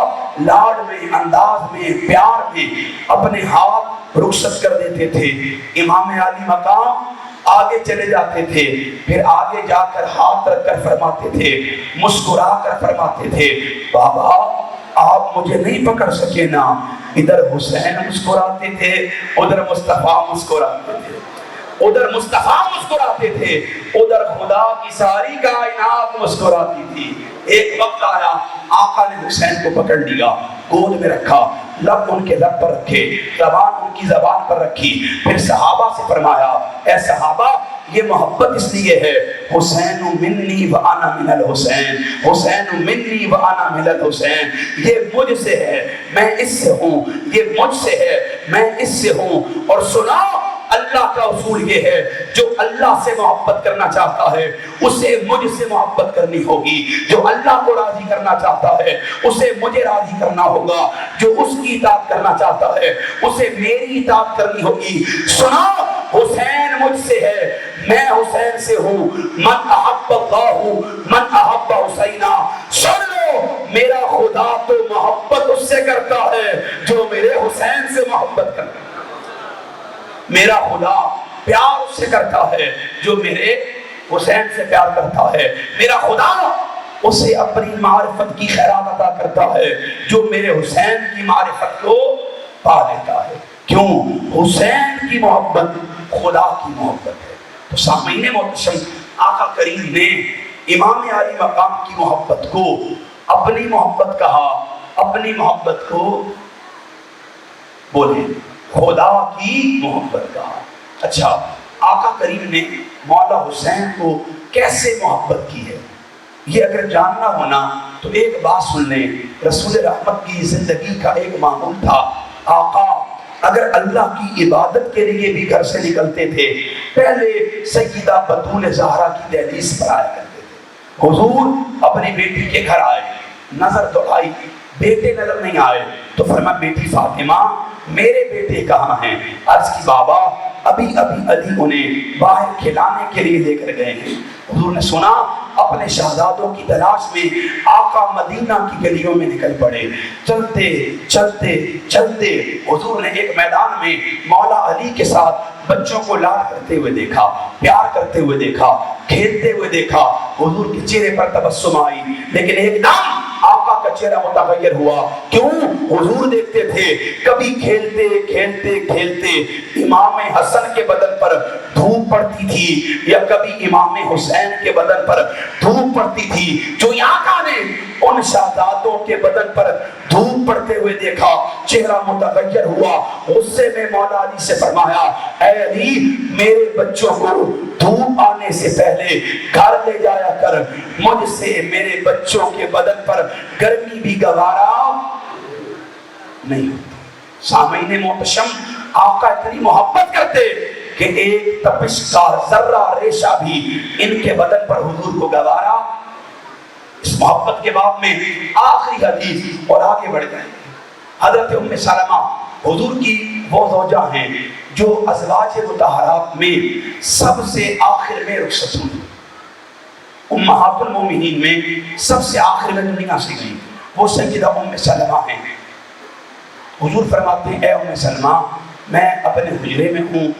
لاڈ میں، انداز میں، پیار میں اپنے ہاتھ رخصت کر دیتے تھے۔ امام علی مقام آگے چلے جاتے تھے، پھر آگے جا کر ہاتھ رکھ کر فرماتے تھے، مسکرا کر فرماتے تھے، بابا آپ مجھے نہیں پکڑ سکے نا۔ ادھر حسین مسکراتے تھے، ادھر مصطفیٰ مسکراتے تھے، ادھر مصطفیٰ مسکراتے تھے، ادھر خدا کی ساری کائنات مسکراتی تھی۔ ایک وقت آیا آقا نے حسین کو پکڑ لیا، گود میں رکھا، لب ان کے لب پر رکھے، زبان ان کی زبان پر رکھی، پھر صحابہ سے فرمایا، اے صحابہ یہ محبت اس لیے ہے، حسین منی وانا من الحسین، حسین منی وانا من الحسین، یہ مجھ سے ہے میں اس سے ہوں، یہ مجھ سے ہے میں اس سے ہوں۔ اور سنا، اللہ کا اصول یہ ہے، جو اللہ سے محبت کرنا چاہتا ہے اسے مجھ سے محبت کرنی ہوگی، جو اللہ کو راضی کرنا چاہتا ہے اسے مجھے راضی کرنا ہوگا، جو اس کی اطاعت کرنا چاہتا ہے اسے میری اطاعت کرنی ہوگی۔ سنا، حسین مجھ سے ہے، میں حسین سے ہوں، من احب اللہ من احب حسینہ، سن لو میرا خدا تو محبت اس سے کرتا ہے جو میرے حسین سے محبت کرتا ہے، میرا خدا پیار اس سے کرتا ہے جو میرے حسین سے پیار کرتا ہے، میرا خدا اسے اپنی معرفت کی خیرات عطا کرتا ہے جو میرے حسین کی معرفت کو پا لیتا ہے۔ کیوں؟ حسین کی محبت خدا کی محبت ہے۔ تو سامعین محتشم، آقا کریم نے امام علی مقام کی محبت کو اپنی محبت کہا، اپنی محبت کو بولے خدا کی محبت کہا۔ اچھا، آقا کریم نے مولا حسین کو کیسے محبت کی ہے، یہ اگر جاننا ہونا تو ایک بات سن لیں۔ رسول رحمت کی زندگی کا ایک معمول تھا، آقا اگر اللہ کی عبادت کے لیے بھی گھر سے نکلتے تھے، پہلے سیدہ بطول زہرا کی دہلیز پر آیا کرتے تھے۔ حضور اپنی بیٹی کے گھر آئے، نظر دوڑائی، بیٹے نظر نہیں آئے، تو فرمایا بیٹی فاطمہ میرے بیٹے کہاں ہیں؟ عرض کی بابا ابھی علی انہیں باہر کھلانے کے لیے لے کر گئے ہیں۔ حضور نے سنا، اپنے شہزادوں کی تلاش میں آقا مدینہ کی گلیوں میں نکل پڑے۔ چلتے چلتے چلتے حضور نے ایک میدان میں مولا علی کے ساتھ بچوں کو لاڈ کرتے ہوئے دیکھا، پیار کرتے ہوئے دیکھا، کھیلتے ہوئے دیکھا۔ حضور کے چہرے پر تبسم آئی، لیکن ایک دم آقا کا چہرہ متغیر ہوا۔ کیوں؟ حضور دیکھتے تھے کبھی کھیلتے کھیلتے کھیلتے امام حسن کے بدن پر دھوپ پڑتی تھی، یا کبھی امام حسین کے بدن پر دھوپ پڑتی تھی۔ جو آقا نے ان شہزادوں کے بدن پر دھوپ پڑتے ہوئے دیکھا، چہرہ متغیر ہوا۔ غصے میں مولا علی سے فرمایا، اے علی میرے بچوں کو دھوپ آنے سے پہلے گھر لے جایا کر، مجھ سے میرے بچوں کے بدن پر گرمی بھی گوارا نہیں ہوتی۔ سامعین محتشم، آقا اتنی محبت کرتے کہ ایک تپش کا ذرہ ریشہ بھی ان کے بدن پر حضور کو گوارا۔ اس محبت کے باب میں آخری حدیث اور آگے بڑھ جائیں۔ حضرت ام سلمہ حضور کی وہ زوجہ ہیں جو ازواج مطہرات میں سب سے آخر میں رخصت ہوئی، امہات المومنین میں سب سے آخر میں دنیا سے گئی، وہ سیدہ ام سلمہ ہیں۔ حضور فرماتے ہیں، اے ام سلمہ میں اپنے حجرے میں ہوں،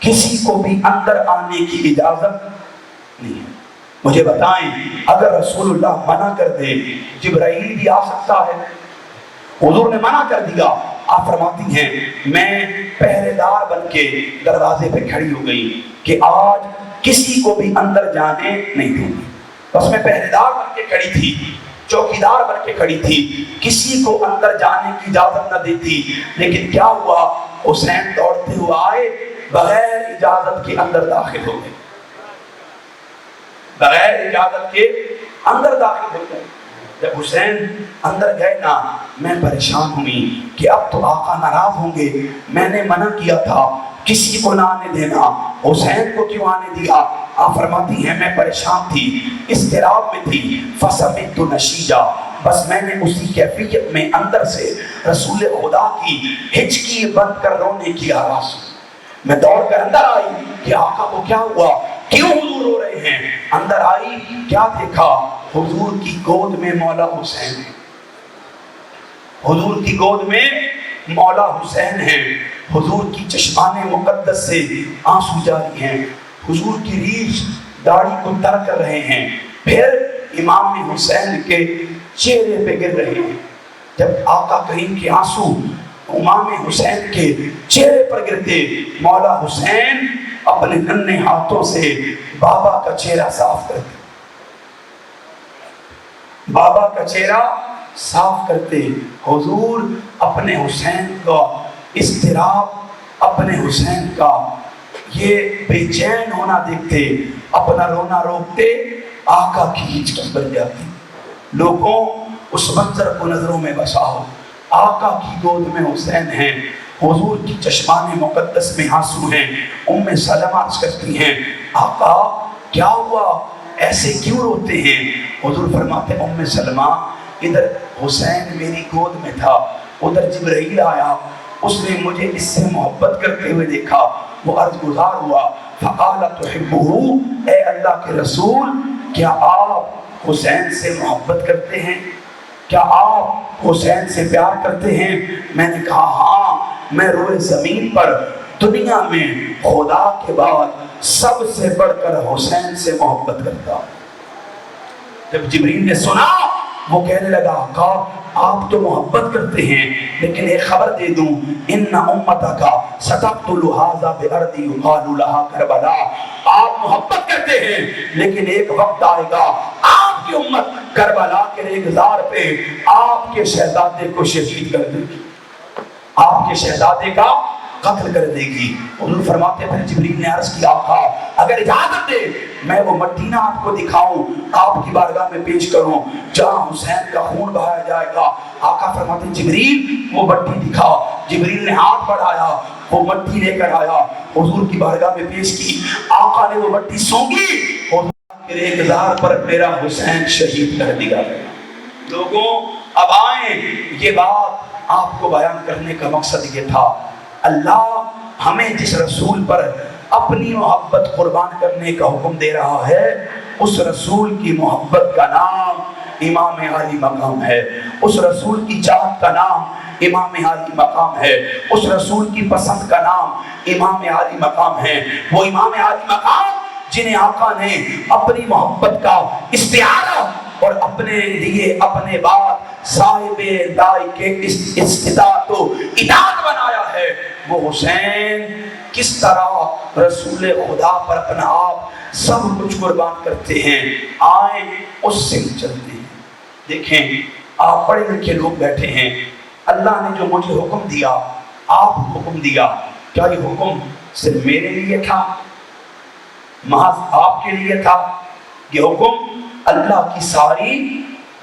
کسی کو بھی اندر آنے کی اجازت نہیں ہے۔ مجھے بتائیں اگر رسول اللہ منع کر دے جبرائیل بھی آ سکتا ہے؟ حضور نے منع کر دیا، آپ فرماتی ہیں میں پہرے دار بن کے دروازے پہ کھڑی ہو گئی کہ آج کسی کو بھی اندر جانے نہیں دوں گی۔ بس میں پہرے دار بن کے کھڑی تھی، چوکیدار بن کے کھڑی تھی، کسی کو اندر جانے کی اجازت نہ دیتی۔ لیکن کیا ہوا؟ حسین دوڑتے ہوئے آئے، بغیر اجازت کے اندر داخل ہو گئے، بغیر اجازت کے اندر داخل ہو گئے۔ جب حسین اندر گئے نا، میں پریشان ہوئی کہ اب تو آقا ناراض ہوں گے، میں نے منع کیا تھا کسی کو نہ آنے دینا، حسین کو کیوں آنے دیا؟ آپ فرماتی ہیں میں پریشان تھی، اضطراب میں تھی، فسمعت نشیجا، بس میں نے اسی کیفیت میں اندر سے رسول خدا کی ہچکی بند کر رونے کی آواز سنی۔ میں دوڑ کر اندر آئی کہ آقا کو کیا ہوا، کیوں حضور رو رہے ہیں؟ اندر آئی، کیا دیکھا؟ حضور کی گود میں مولا حسین ہے، حضور کی گود میں مولا حسین ہے، حضور کی چشمان مقدس سے آنسو جاری ہیں، حضور کی ریش داڑھی کو تر کر رہے ہیں، پھر امام حسین کے چہرے پہ گر رہے ہیں۔ جب آقا کریم کے آنسو امام حسین کے چہرے پر گرتے، مولا حسین اپنے ننھے ہاتھوں سے بابا کا چہرہ صاف کرتے، بابا کا چہرہ صاف کرتے۔ حضور اپنے حسین کا اضطراب، اپنے حسین کا یہ بے چین ہونا دیکھتے، اپنا رونا روکتے، آقا کی ہچکی بن جاتی۔ لوگوں اس منظر کو نظروں میں بساؤ، آقا کی گود میں حسین ہیں، حضور کی چشمان مقدس میں آنسو ہیں۔ ام سلمہ عرض کرتی ہیں آقا کیا ہوا، ایسے کیوں روتے ہیں؟ حضور فرماتے ہیں ام سلمہ ادھر حسین میری گود میں تھا، ادھر جبرائیل آیا، اس نے مجھے اس سے محبت کرتے ہوئے دیکھا، وہ عرض گزار ہوا، فقال تحبہ، اے اللہ کے رسول کیا آپ حسین سے محبت کرتے ہیں؟ کیا آپ حسین سے پیار کرتے ہیں؟ میں نے کہا ہاں، میں روئے زمین پر دنیا میں خدا کے بعد سب سے بڑھ کر حسین سے محبت کرتا ہوں۔ جب جبریل نے سنا، وہ کہنے لگا آقا آپ تو محبت کرتے ہیں، لیکن ایک خبر دے دوں، ان امتک ستقتل ھذا بارض یقال لھا کربلا، آپ محبت کرتے ہیں لیکن ایک وقت آئے گا آپ کی امت کربلا کے ریگزار پہ آپ کے شہزادے کو شہید کر دے گی، آپ کے شہزادے کا قتل کر دے گی۔ حضور فرماتے ہیں پھر جبریل نے عرض کیا آقا اگر اجازت دے میں وہ مدینہ آپ کو دکھاؤں، آپ کی بارگاہ میں پیش کروں جہاں حسین کا خون بہایا جائے گا۔ آقا فرماتے ہیں جبریل وہ مٹی دکھا، جبریل نے ہاتھ بڑھایا، وہ مٹی لے کر آیا، حضور کی بارگاہ میں پیش کی، آقا نے وہ مٹی سونگی، حضور کے ریگزار پر میرا حسین شہید کر دیا۔ لوگوں اب آئیں، یہ بات آپ کو بیان کرنے کا مقصد یہ تھا، اللہ ہمیں جس رسول پر اپنی محبت قربان کرنے کا حکم دے رہا ہے، اس رسول کی محبت کا نام امام عالی مقام ہے، اس رسول کی چاہت کا نام امام عالی مقام ہے، اس رسول کی پسند کا نام امام عالی مقام ہے۔ وہ امام عالی مقام جنہیں آقا نے اپنی محبت کا استعارہ اور اپنے لیے اپنے بعد صاحب دائی کے استطاعت و اطاعت بنایا ہے، وہ حسین کس طرح رسول خدا پر اپنا آپ سب کچھ قربان کرتے ہیں۔ آئیں اس سے چلتے ہیں۔ دیکھیں آپ پڑھے لکھے لوگ بیٹھے ہیں، اللہ نے جو مجھے حکم دیا، آپ کو حکم دیا، کیا یہ حکم صرف میرے لیے تھا، محض آپ کے لیے تھا؟ یہ حکم اللہ کی ساری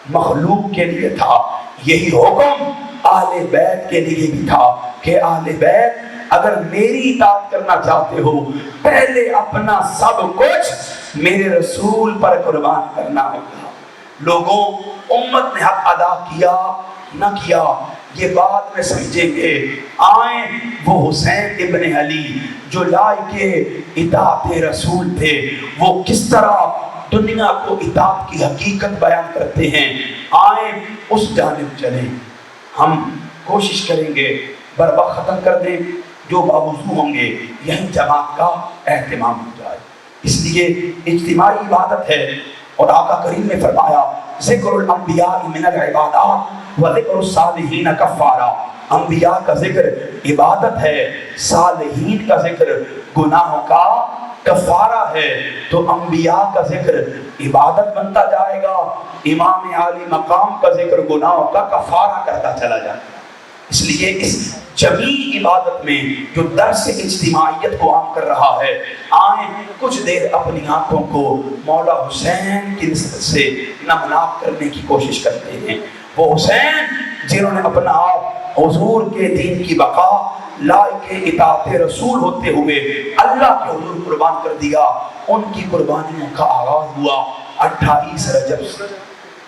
مخلوق کے لیے تھا۔ یہی حکم اہل بیت کے لیے بھی تھا کہ اہل بیت اگر میری اطاعت کرنا چاہتے ہو پہلے اپنا سب کچھ میرے رسول پر قربان کرنا ہوگا۔ لوگوں امت نے حق ادا کیا نہ کیا یہ بات میں سمجھیں گے۔ آئیں وہ حسین ابن علی جو لائق اطاعت رسول تھے، وہ کس طرح دنیا کو اطاعت کی حقیقت بیان کرتے ہیں، آئیں اس جانب چلیں۔ ہم کوشش کریں گے بر وقت ختم کر دیں، جو باوضو ہوں گے یہی جماعت کا اہتمام ہو جائے. اس لیے اجتماعی عبادت ہے. اور آقا کریم نے فرمایا ذکر الانبیاء من العبادات و ذکر الصالحین کفارہ. انبیاء کا ذکر عبادت ہے، صالحین کا ذکر گناہوں کا کفارہ ہے. تو انبیاء کا ذکر عبادت بنتا جائے گا، امام عالی مقام کا ذکر گناہوں کا کفارہ کرتا چلا جائے گا. اس لیے اس جمیع عبادت میں جو درس اجتماعیت کو عام کر رہا ہے، آئیں کچھ دیر اپنی آنکھوں کو مولا حسین کی نسبت سے نمناک کرنے کی کوشش کرتے ہیں. وہ حسین جنہوں نے اپنا آپ حضور کے دین کی بقا لائق اطاعت رسول ہوتے ہوئے اللہ کے حضور قربان کر دیا. ان کی قربانیوں کا آغاز ہوا 28 رجب سے.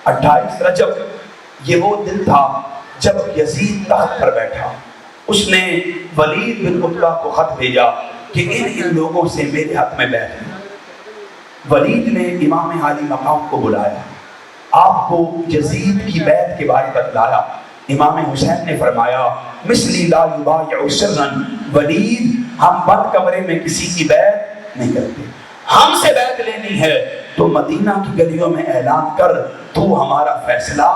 28 رجب یہ وہ دن تھا جب یزید تخت پر بیٹھا. اس نے ولید بن عتبہ کو خط بھیجا کہ ان لوگوں سے میرے حق میں بیعت لیں. ولید نے امام عالی مقام کو بلایا، آپ کو یزید کی بیعت کے بارے بتلایا. امام حسین نے فرمایا مثلی لا یبایع سرا. ولید ہم بند کمرے میں کسی کی بیعت نہیں کرتے، ہم سے بیعت لینی ہے تو مدینہ کی گلیوں میں اعلان کر، تو ہمارا فیصلہ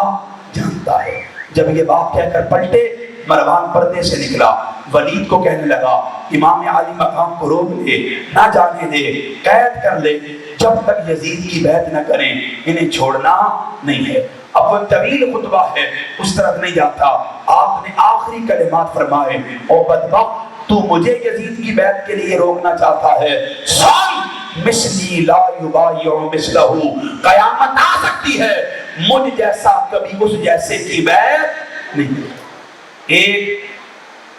جانتا ہے. جب یہ بات کہہ کر پلٹے، مروان پردے سے نکلا، ولید کو کہنے لگا امام عالی مقام کو روک لے، نہ جانے دے، قید کر لے، جب تک یزید کی بیعت نہ کریں انہیں چھوڑنا نہیں ہے. اب وہ طویل خطبہ ہے، اس طرف نہیں جاتا. آپ نے آخری کلمات فرمائے او بدبخت، تو مجھے یزید کی بیعت کے لیے روکنا چاہتا ہے، سن مثلی لا یبایع مثلہ. قیامت آ سکتی ہے مجھ جیسا کبھی اس جیسے کی بیعت نہیں. ایک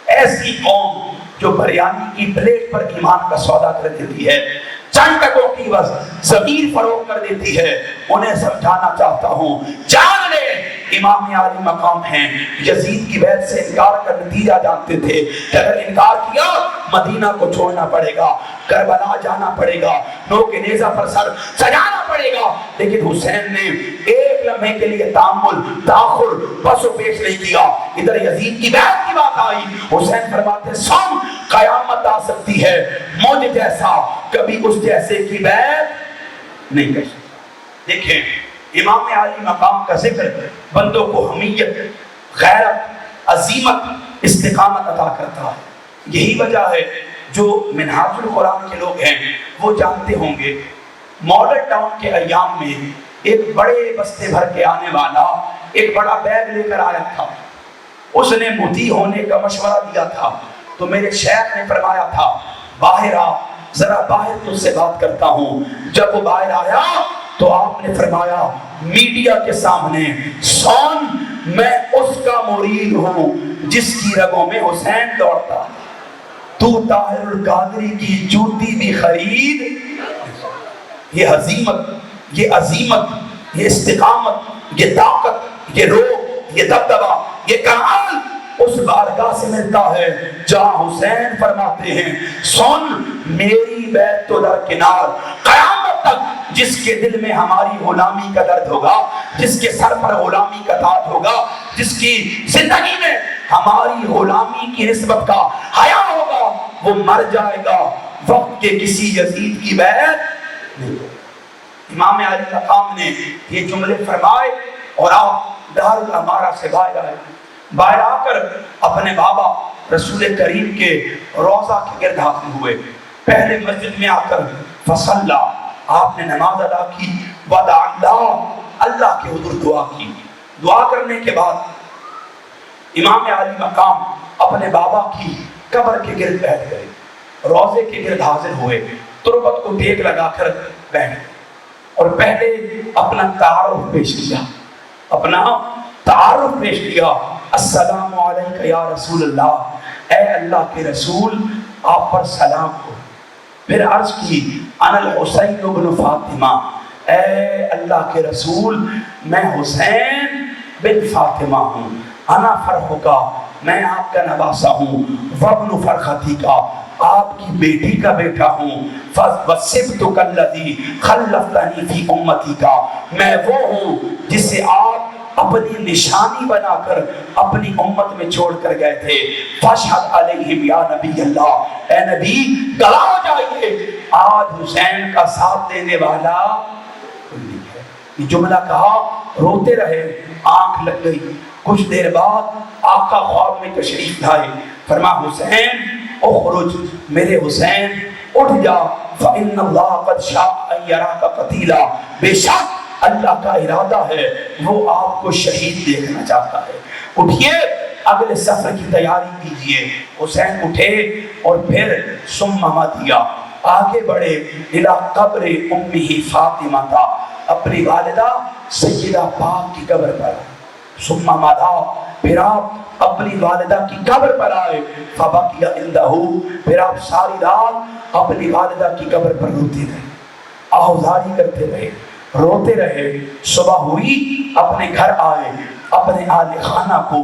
ایسی قوم جو بریانی کی پلیٹ پر ایمان کا سودا کر دیتی ہے، چند ٹکوں کی بس ضمیر فروغ کر دیتی ہے، انہیں سمجھانا چاہتا ہوں جان لے امام عالی مقام ہیں. یزید کی بیعت سے انکار کا نتیجہ جانتے تھے کہ اگر انکار کیا مدینہ کو چھوڑنا پڑے گا، کربلا جانا پڑے گا، نوک نیزہ پر سر سجانا پڑے گا. لیکن حسین نے ایک لمحے کے لیے تامل تاخر پس و پیش نہیں کیا. ادھر یزید کی بیعت کی بات آئی، حسین فرماتے سن قیامت آ سکتی ہے مجھ جیسا کبھی اس جیسے کی بیعت نہیں کر سکتا. دیکھیں امام عالی مقام کا ذکر بندوں کو حمیت، غیرت، عزیمت، استقامت عطا کرتا ہے. یہی وجہ ہے جو منہاج القرآن کے لوگ ہیں وہ جانتے ہوں گے ماڈل ٹاؤن کے ایام میں ایک بڑے بستے بھر کے آنے والا ایک بڑا بیگ لے کر آیا تھا. اس نے مدعی ہونے کا مشورہ دیا تھا. تو میرے شیخ نے فرمایا تھا باہر آ، ذرا باہر تجھ سے بات کرتا ہوں. جب وہ باہر آیا تو آپ نے فرمایا میڈیا کے سامنے سن میں اس کا مرید ہوں جس کی رگوں میں حسین دوڑتا. تو طاہر القادری کی جوتی بھی خرید. یہ عظیمت، یہ عظیمت، یہ استقامت، یہ طاقت، یہ روح، یہ دبدبہ، یہ کمال اس بارگاہ سے ملتا ہے جہاں حسین فرماتے ہیں سن میری بیعت تو درکنار، قیامت تک جس کے دل میں ہماری غلامی کا درد ہوگا، جس کے سر پر غلامی کا تاج ہوگا، جس کی زندگی میں ہماری غلامی کی نسبت کا حیا ہوگا، وہ مر جائے گا وقت کے کسی یزید کی بیعت نہیں. امام علی مقام نے یہ جملے فرمائے اور آپ دار الامارہ سے باہر آئے. باہر آ کر اپنے بابا رسول کریم کے روضہ کے گرد حاضر ہوئے. پہلے مسجد میں آ کر فصلہ، آپ نے نماز ادا کی، ودع اللہ کے حضور دعا کی. دعا کرنے کے بعد امام علی مقام اپنے بابا کی قبر کے گرد بیٹھ گئے، روضے کے گرد حاضر ہوئے، تربت کو ٹیک لگا کر بیٹھ گئے اور پہلے اپنا تعارف پیش کیا. اپنا تعارف پیش کیا. السلام علیکم یا رسول اللہ، اے اللہ کے رسول آپ پر سلام ہو. پھر عرض کی انا الحسین بن فاطمہ، اے اللہ کے رسول میں حسین بن فاطمہ ہوں. انا فرخ کا، میں آپ کا نواسا ہوں. وابن فرختی کا، آپ کی بیٹی کا بیٹا ہوں، فَوَصِّبْتُكَ الَّذِي خَلَّفْتَنِي فِي أُمَّتِكَ، میں وہ ہوں جسے آپ اپنی نشانی بنا کر اپنی امت میں چھوڑ کر گئے تھے۔ فَاشْهَدْ عَلَيْهِمْ يَا نبی اللہ، اے نبی گواہ ہو جائیے آج حسین کا ساتھ دینے والا کوئی نہیں ہے۔ یہ جملہ کہا، روتے رہے، آنکھ لگ گئی۔ کچھ دیر بعد آقا خواب میں تشریف لائے، فرما حسین اخرج، میرے حسین اٹھ جا، فَإِنَّ اللَّهَ قَدْ شَاءَ أَن يَرَاكَ قَتِيلًا، بے شک اللہ کا ارادہ ہے وہ آپ کو شہید دیکھنا چاہتا ہے، اٹھئے اگلے سفر کی تیاری کیجئے۔ حسین اٹھے اور پھر ثم مضى، آگے بڑھے الی قبر امہ فاطمہ تھا، اپنی والدہ سیدہ پاک کی قبر پر۔ ثم مضى، پھر آپ اپنی والدہ کی قبر پر آئے، فبقي عنده، پھر آپ ساری رات اپنی والدہ کی قبر پر روتے رہے، آہوزاری کرتے رہے، روتے رہے۔ صبح ہوئی، اپنے گھر آئے، اپنے آل خانہ کو،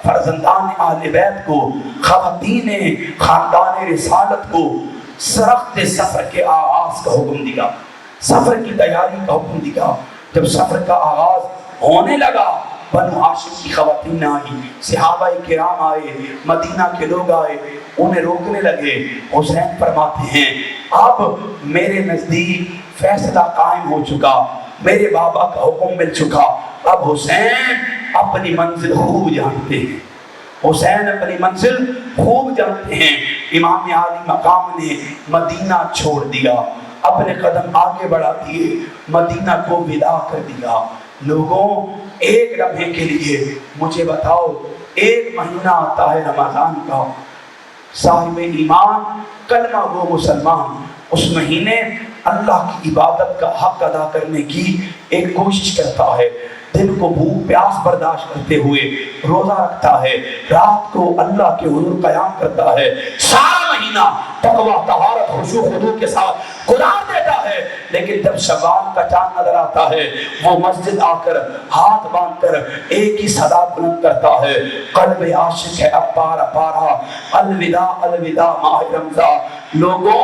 فرزندان آل بیت کو، خواتین خاندان رسالت کو سرخت سفر کے آغاز کا حکم دیا، سفر کی تیاری کا حکم دیا۔ جب سفر کا آغاز ہونے لگا، بنو ہاشم کی خواتین آئی، صحابہ کرام آئے، مدینہ کے لوگ آئے، انہیں روکنے لگے۔ حسین فرماتے ہیں اب میرے نزدیک فیصلہ قائم ہو چکا، میرے بابا کا حکم مل چکا، اب حسین اپنی منزل خوب جانتے ہیں، حسین اپنی منزل خوب جانتے ہیں۔ امام عالی مقام نے مدینہ چھوڑ دیا، اپنے قدم آگے بڑھا دیے، مدینہ کو ودا کر دیا۔ لوگوں ایک لمحے کے لیے مجھے بتاؤ، ایک مہینہ آتا ہے رمضان کا، صاحب ایمان کلمہ گو مسلمان اس مہینے اللہ کی عبادت کا حق ادا کرنے کی ایک کوشش کرتا ہے، دن کو بھوک پیاس برداشت کرتے ہوئے روزہ رکھتا ہے، رات کو اللہ کے حضور قیام کرتا ہے، سارا مہینہ تقوی طہارت خشوع خضوع کے ساتھ گزار دیتا ہے، لیکن جب شوال کا چاند نظر آتا ہے وہ مسجد آ کر ہاتھ باندھ کر ایک ہی صدا بلند کرتا ہے، قلب عاشق ہے اب پارا پارا، الوداع الوداع ماہ رمضان۔ لوگوں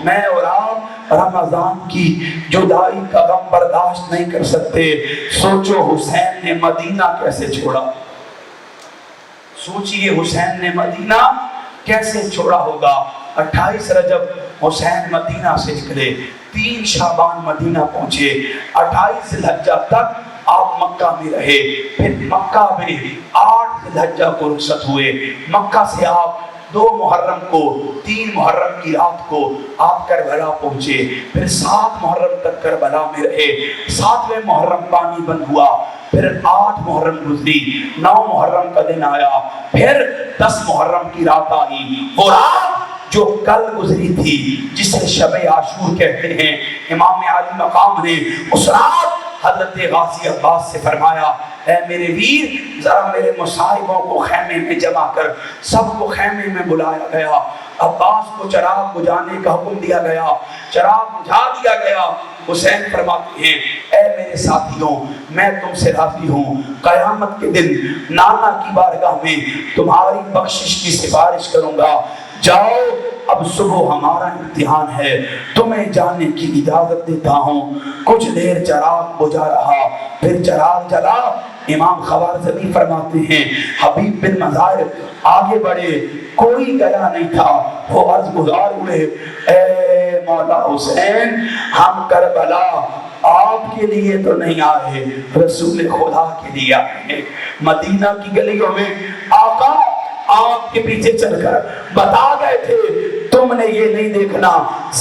میں اور آپ رمضان کی جدائی کا غم برداشت نہیں کر سکتے، سوچو حسین نے مدینہ کیسے چھوڑا، سوچئے حسین نے مدینہ کیسے چھوڑا ہوگا۔ 28 رجب حسین مدینہ سے نکلے، 3 شعبان مدینہ پہنچے، 28 ذی الحجہ تک آپ مکہ میں رہے، پھر مکہ میں 8 ذی الحجہ کو رخصت ہوئے، مکہ سے آپ 2 محرم کو 3 محرم کی رات کو آپ کربلا پہنچے، پھر 7 محرم تک کربلا میں رہے، 7ویں محرم پانی بند ہوا، پھر 8 محرم گزری، 9 محرم کا دن آیا، پھر 10 محرم کی رات آئی، وہ رات جو کل گزری تھی جسے شب عاشور کہتے ہیں۔ امام عالی مقام نے اس رات حضرت غازی عباس سے فرمایا اے میرے ویر ذرا میرے مصاحبوں کو خیمے میں جمع کر، سب کو خیمے میں بلایا گیا، عباس کو چراغ بجھانے کا حکم دیا گیا، چراغ بجھا دیا گیا۔ حسین فرماتے ہیں اے میرے ساتھیوں میں تم سے راضی ہوں، قیامت کے دن نانا کی بارگاہ میں تمہاری بخشش کی سفارش کروں گا، جاؤ اب صبح ہمارا امتحان ہے، تمہیں جانے کی اجازت دیتا ہوں۔ کچھ دیر چراغ بجھا رہا، پھر چراغ جلا۔ امام خوارزمی فرماتے ہیں حبیب بن مظاہر آگے بڑھے، کوئی گیا نہیں تھا، وہ عرض گزار ہوئے اے مولا حسین ہم کربلا آپ کے لیے تو نہیں آئے، رسول خدا کے لیے آئے۔ مدینہ کی گلیوں میں آقا آپ کے پیچھے چل کر بتا گئے تھے تم نے یہ نہیں دیکھنا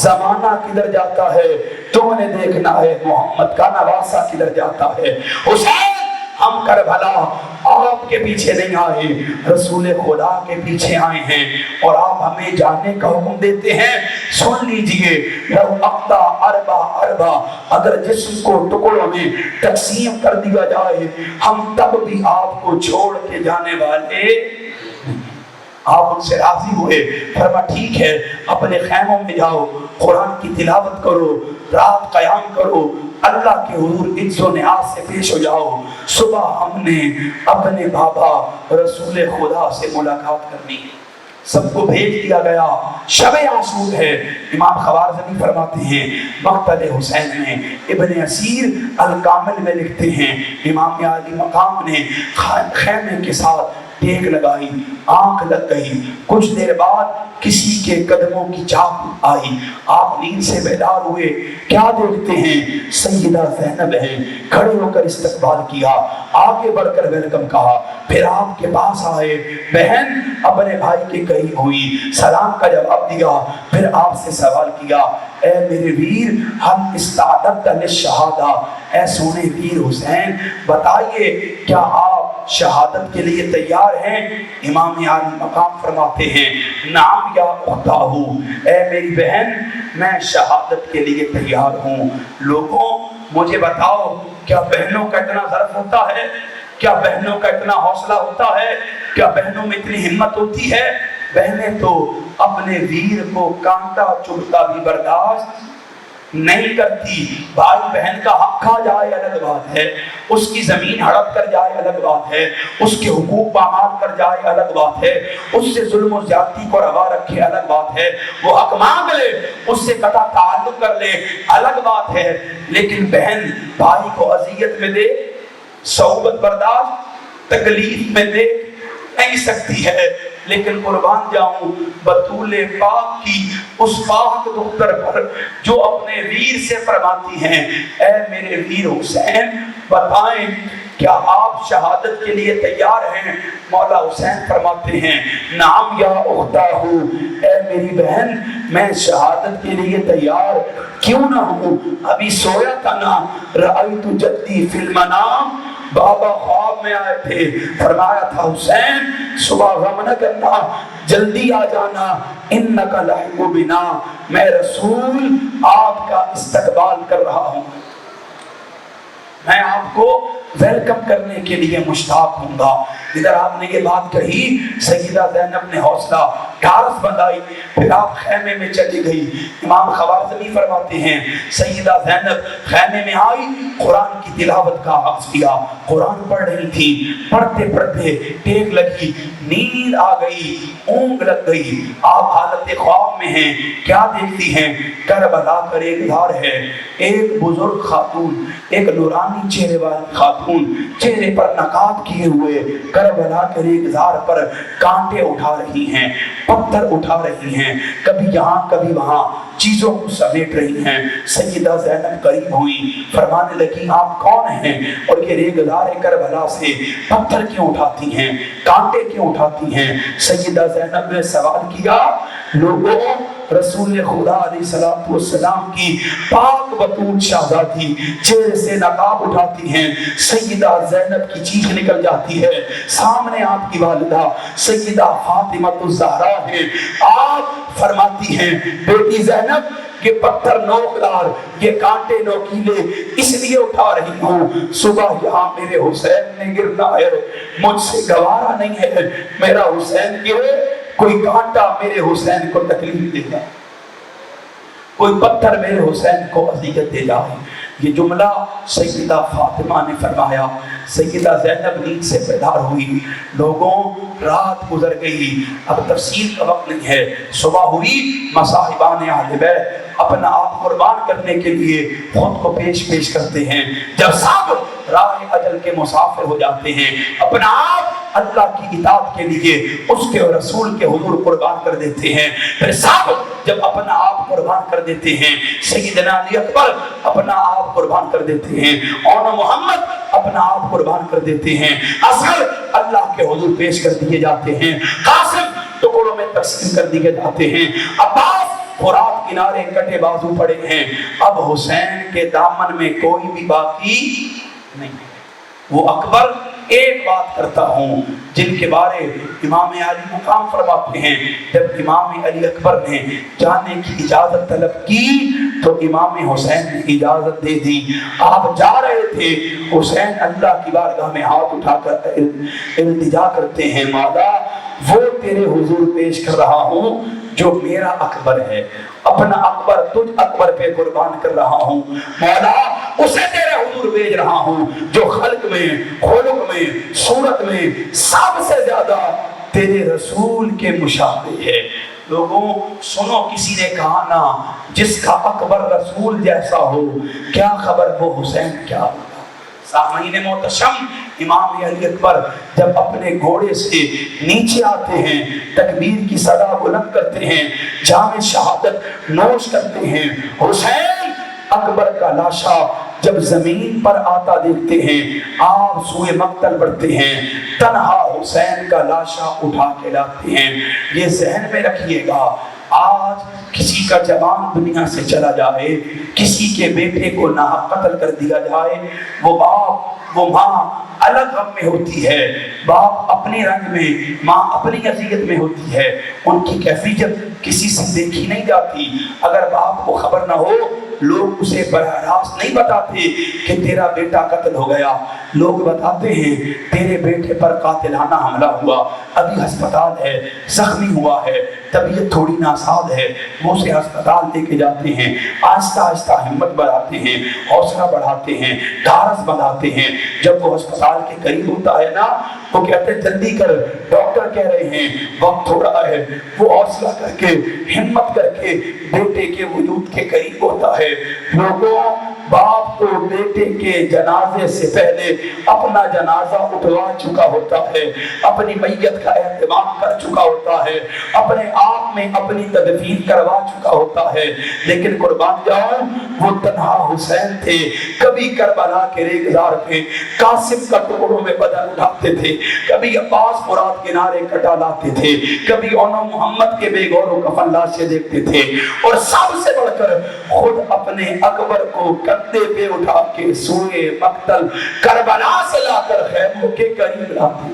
زمانہ کدھر جاتا ہے، تم نے دیکھنا ہے محمد کا نواسہ کدھر جاتا ہے۔ حسین ہم کربلا آپ کے پیچھے نہیں آئے، رسول خدا کے پیچھے آئے ہیں، اور آپ ہمیں جانے کا حکم دیتے ہیں۔ سن لیجئے لو اقطع اربع، اگر جسم کو ٹکڑوں میں تقسیم کر دیا جائے ہم تب بھی آپ کو چھوڑ کے جانے والے۔ آپ ان سے راضی ہوئے، فرما ٹھیک ہے اپنے خیموں میں جاؤ، قرآن کی تلاوت کرو، رات قیام کرو، اللہ کے حضور عز و نیاز سے پیش ہو جاؤ، صبح ہم نے اپنے بابا رسول خدا سے ملاقات کرنی ہے۔ سب کو بھیج دیا گیا، شب آسود ہے۔ امام خوارزمی فرماتے ہیں مقتل حسین میں ابن اسیر الکامل میں لکھتے ہیں امام عالی مقام نے خیمے کے ساتھ ٹیک لگائی، آنکھ لگ گئی، کچھ دیر بعد کسی کے قدموں کی چاپ آئی، آپ نیند سے بیدار ہوئے، کیا دیکھتے ہیں سیدہ زینب ہیں، کھڑے ہو کر استقبال کیا، آگے بڑھ کر ویلکم کہا، پھر آپ کے پاس آئے، بہن اپنے بھائی کے قریب ہوئی، سلام کا جواب دیا، پھر آپ سے سوال کیا، اے میرے ویر ہم استعدت للشہادہ، اے سونے ویر حسین بتائیے کیا آپ شہادت کے لیے تیار ہیں؟ امام عالی مقام فرماتے ہیں نعم یا اختاہو، اے میری بہن میں شہادت کے لیے تیار ہوں۔ لوگوں مجھے بتاؤ کیا بہنوں کا اتنا ظرف ہوتا ہے؟ کیا بہنوں کا اتنا حوصلہ ہوتا ہے؟ کیا بہنوں میں اتنی ہمت ہوتی ہے؟ بہنیں تو اپنے ویر کو کانٹا چبھتا بھی برداشت نہیں کرتی، بھائی بہن کا حق کھا جائے الگ بات ہے، اس کی زمین ہڑپ کر جائے الگ بات ہے، اس کے حقوق پامال کر جائے الگ بات ہے، اس سے ظلم و زیادتی کو روا رکھے الگ بات ہے، وہ حق مانگ لے، اس سے قطع تعلق کر لے الگ بات ہے، لیکن بہن بھائی کو اذیت میں دے، صحبت برداشت تکلیف میں دے نہیں سکتی ہے۔ لیکن قربان جاؤں بطول پاک کی اس پاک دختر پر جو اپنے ویر سے فرماتی ہیں اے میرے ویر حسین بتائیں کیا آپ شہادت کے لیے تیار ہیں؟ مولا حسین فرماتے ہیں نعم یا اختاہو، اے میری بہن میں شہادت کے لیے تیار کیوں نہ ہوں، ابھی سویا تھا نا، رأیت جدی فی المنام، بابا خواب میں آئے تھے، فرمایا تھا حسین صبح غم نہ کرنا، جلدی آ جانا، انکا لاحق بنا، میں رسول آپ کا استقبال کر رہا ہوں، میں آپ کو ویلکم کرنے کے لیے مشتاق ہوں گا۔ ادھر آپ نے یہ بات کہی، سیدہ زینب نے حوصلہ ڈھارس بندائی، پھر آپ خیمے میں چلی گئی۔ امام خوارزمی فرماتے ہیں سیدہ زینب خیمے میں آئی، قرآن کی تلاوت کا آغاز کیا، قرآن پڑھ رہی تھی، پڑھتے پڑھتے ٹیک لگی، نیند آ گئی، اونگ لگ گئی، آپ حالت خواب میں ہیں، کیا دیکھتی ہیں؟ کربلا کا ایک دھار ہے، ایک بزرگ خاتون، ایک نورانی چہرے والی خاتون، چہرے پر نقاب کیے ہوئے، کربلا کے ریگزار پر کانٹے اٹھا رہی ہیں، پتھر اٹھا رہی ہیں، کبھی یہاں کبھی وہاں چیزوں کو سمیٹ رہی ہیں۔ سیدہ زینب قریب ہوئی، فرمانے لگی آپ کون ہیں اور یہ ریگزار کربلا سے پتھر کیوں اٹھاتی ہیں، کانٹے کیوں اٹھاتی ہیں؟ سیدہ زینب نے سوال کیا لوگوں رسول خدا علیہ السلام کی پاک بطول شہزادی چہرے سے نقاب اٹھاتی ہیں، سیدہ زینب کی چیخ نکل جاتی ہے، سامنے آپ کی والدہ سیدہ فاطمہ الزہرا ہے، آپ فرماتی ہیں بیٹی زینب یہ پتھر نوکدار، یہ کانٹے نوکیلے اس لیے اٹھا رہی ہوں، صبح یہاں میرے حسین نے گرنا ہے، مجھ سے گوارا نہیں ہے میرا حسین گرے، کوئی کانٹا میرے حسین کو تکلیف دے جائے، کوئی پتھر میرے حسین کو اذیت دے جائے۔ یہ جملہ سیدہ فاطمہ نے فرمایا، سیدہ زینب نیند سے بیدار ہوئی، لوگوں رات گزر گئی، اب تفصیل کا وقت نہیں ہے، صبح ہوئی، مصاحبان اہل بیت اپنا آپ قربان کرنے کے لیے خود کو پیش کرتے ہیں، جب سب راہ اجل کے مسافر ہو جاتے ہیں اپنا آپ اللہ کی اطاعت کے لیے اس کے رسول کے حضور قربان کر دیتے ہیں، پھر سب جب اپنا آپ قربان کر دیتے ہیں، سیدنا علی اکبر اپنا آپ قربان کر دیتے ہیں، اور محمد اپنا آپ قربان کر دیتے ہیں، اصغر اللہ کے حضور پیش کر دیے جاتے ہیں، قاسم ٹکڑوں میں تقسیم کر دیے جاتے ہیں، عباس فرات کنارے کٹے بازو پڑے ہیں، اب حسین کے دامن میں کوئی بھی باقی نہیں۔ وہ اکبر ایک بات کرتا ہوں جن کے بارے امام علی مقام فرماتے ہیں، جب امام علی اکبر نے جانے کی اجازت طلب کی تو امام حسین نے اجازت دے دی، آپ جا رہے تھے، حسین اللہ کی بارگاہ میں ہاتھ اٹھا کر التجا کرتے ہیں، مولا وہ تیرے حضور پیش کر رہا ہوں جو میرا اکبر ہے، اپنا اکبر تجھ اکبر پہ قربان کر رہا ہوں، مولا اسے تیرے حضور بھیج رہا ہوں جو خلق میں، خلق میں، صورت میں سب سے زیادہ تیرے رسول کے مشابہ ہے۔ لوگوں سنو، کسی نے کہا نا جس کا اکبر رسول جیسا ہو، کیا خبر وہ حسین کیا ہوگا۔ سامعین محتشم، امام علی اکبر جب اپنے گھوڑے سے نیچے آتے ہیں، تکبیر کی صدا بلند کرتے ہیں، جام شہادت نوش کرتے ہیں، حسین اکبر کا لاشا جب زمین پر آتا دیکھتے ہیں، آپ سوئے مقتل بڑھتے ہیں، تنہا حسین کا لاشا اٹھا کے لاتے ہیں۔ یہ ذہن میں رکھیے گا، آج کسی کا جوان دنیا سے چلا جائے، کسی کے بیٹے کو ناحق قتل کر دیا جائے، وہ باپ وہ ماں الگ غم میں ہوتی ہے، باپ اپنے رنگ میں، ماں اپنی اذیت میں ہوتی ہے، ان کی کیفیت کسی سے دیکھی نہیں جاتی۔ اگر باپ کو خبر نہ ہو، لوگ اسے براہ راست نہیں بتاتے کہ تیرا بیٹا قتل ہو گیا، لوگ بتاتے ہیں تیرے بیٹے پر قاتلانہ حملہ ہوا، ابھی ہسپتال ہے، زخمی ہوا ہے، طبیعت تھوڑی ناساز ہے، وہ اسے ہسپتال لے کے جاتے ہیں، آہستہ آہستہ ہمت بڑھاتے ہیں، حوصلہ بڑھاتے ہیں، ڈھارس بڑھاتے ہیں۔ جب وہ ہسپتال کے قریب ہوتا ہے نا، وہ کہتے ہیں جلدی کر، ڈاکٹر کہہ رہے ہیں وقت تھوڑا ہے، وہ حوصلہ کر کے ہمت کر کے بیٹے کے وجود کے قریب ہوتا ہے۔ لوگوں، باپ تو بیٹے کے جنازے سے پہلے اپنا جنازہ اٹھوا چکا ہوتا ہے، اپنی میت کا اہتمام کر چکا ہوتا ہے، اپنے آپ میں اپنی تدفین کروا چکا ہوتا ہے، لیکن قربان جاؤں وہ تنہا حسین تھے، کبھی کربلا کے ریگزار پہ قاسم کا ٹکڑوں میں بدن اٹھاتے تھے، کبھی عباس مراد کنارے کٹا لاتے تھے، کبھی اونو محمد کے بے گور و کفن لاشیں دیکھتے تھے، اور سب سے بڑھ کر خود اپنے اکبر کو کندھے پہ اٹھا کے سوئے مقتل کربلا سے لا کر خیموں کے قریب لاتے۔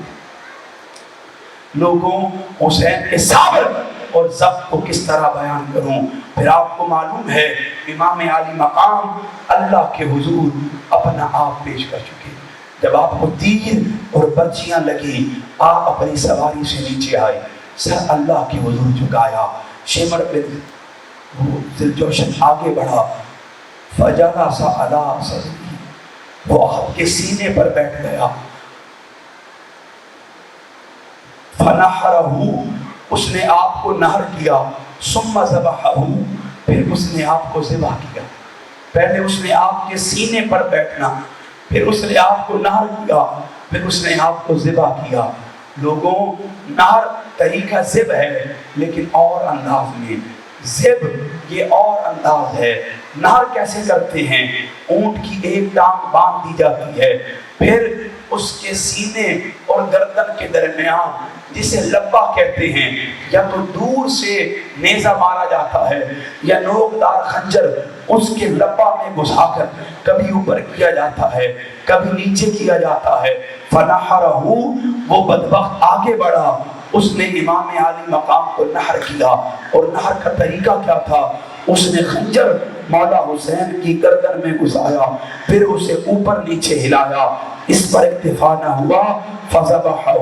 لوگوں، حسین کے صبر اور ضبط کو کس طرح بیان کروں؟ پھر آپ کو معلوم ہے امام عالی مقام اللہ کے حضور اپنا آپ پیش کر چکے۔ جب آپ کو تیر اور برچیاں لگی، آپ اپنی سواری سے نیچے آئے، سر اللہ کے حضور جھکایا، شمر بن ذوالجوشن آگے بڑھا، فجلس علی صدری، وہ آپ کے سینے پر بیٹھ گیا، فنحرہ، اس نے آپ کو نہر کیا، ثم ذبحہ، پھر اس نے آپ کو ذبح کیا۔ پہلے اس نے آپ کے سینے پر بیٹھنا، پھر اس نے آپ کو نہر کیا، پھر اس نے آپ کو ذبح کیا۔ لوگوں، نہر طریقہ ذبح ہے لیکن اور انداز میں، ذبح یہ اور انداز ہے۔ نہر کیسے کرتے ہیں؟ اونٹ کی ایک ٹانگ باندھ دی جاتی ہے، پھر اس کے سینے اور گردن کے درمیان جسے لبا کہتے ہیں، یا تو دور سے نیزہ مارا جاتا ہے یا نوکدار خنجر اس کے لبا میں گھسا کر کبھی اوپر کیا جاتا ہے، کبھی نیچے کیا جاتا ہے۔ فنحرہ، وہ بدبخت آگے بڑھا، اس نے امام عالی مقام کو نہر کیا، اور نہر کا طریقہ کیا تھا؟ اس نے خنجر مولا حسین کی گردن میں گھسایا، پھر اسے اوپر نیچے ہلایا، اس پر اکتفا نہ ہوا، فذبحہ،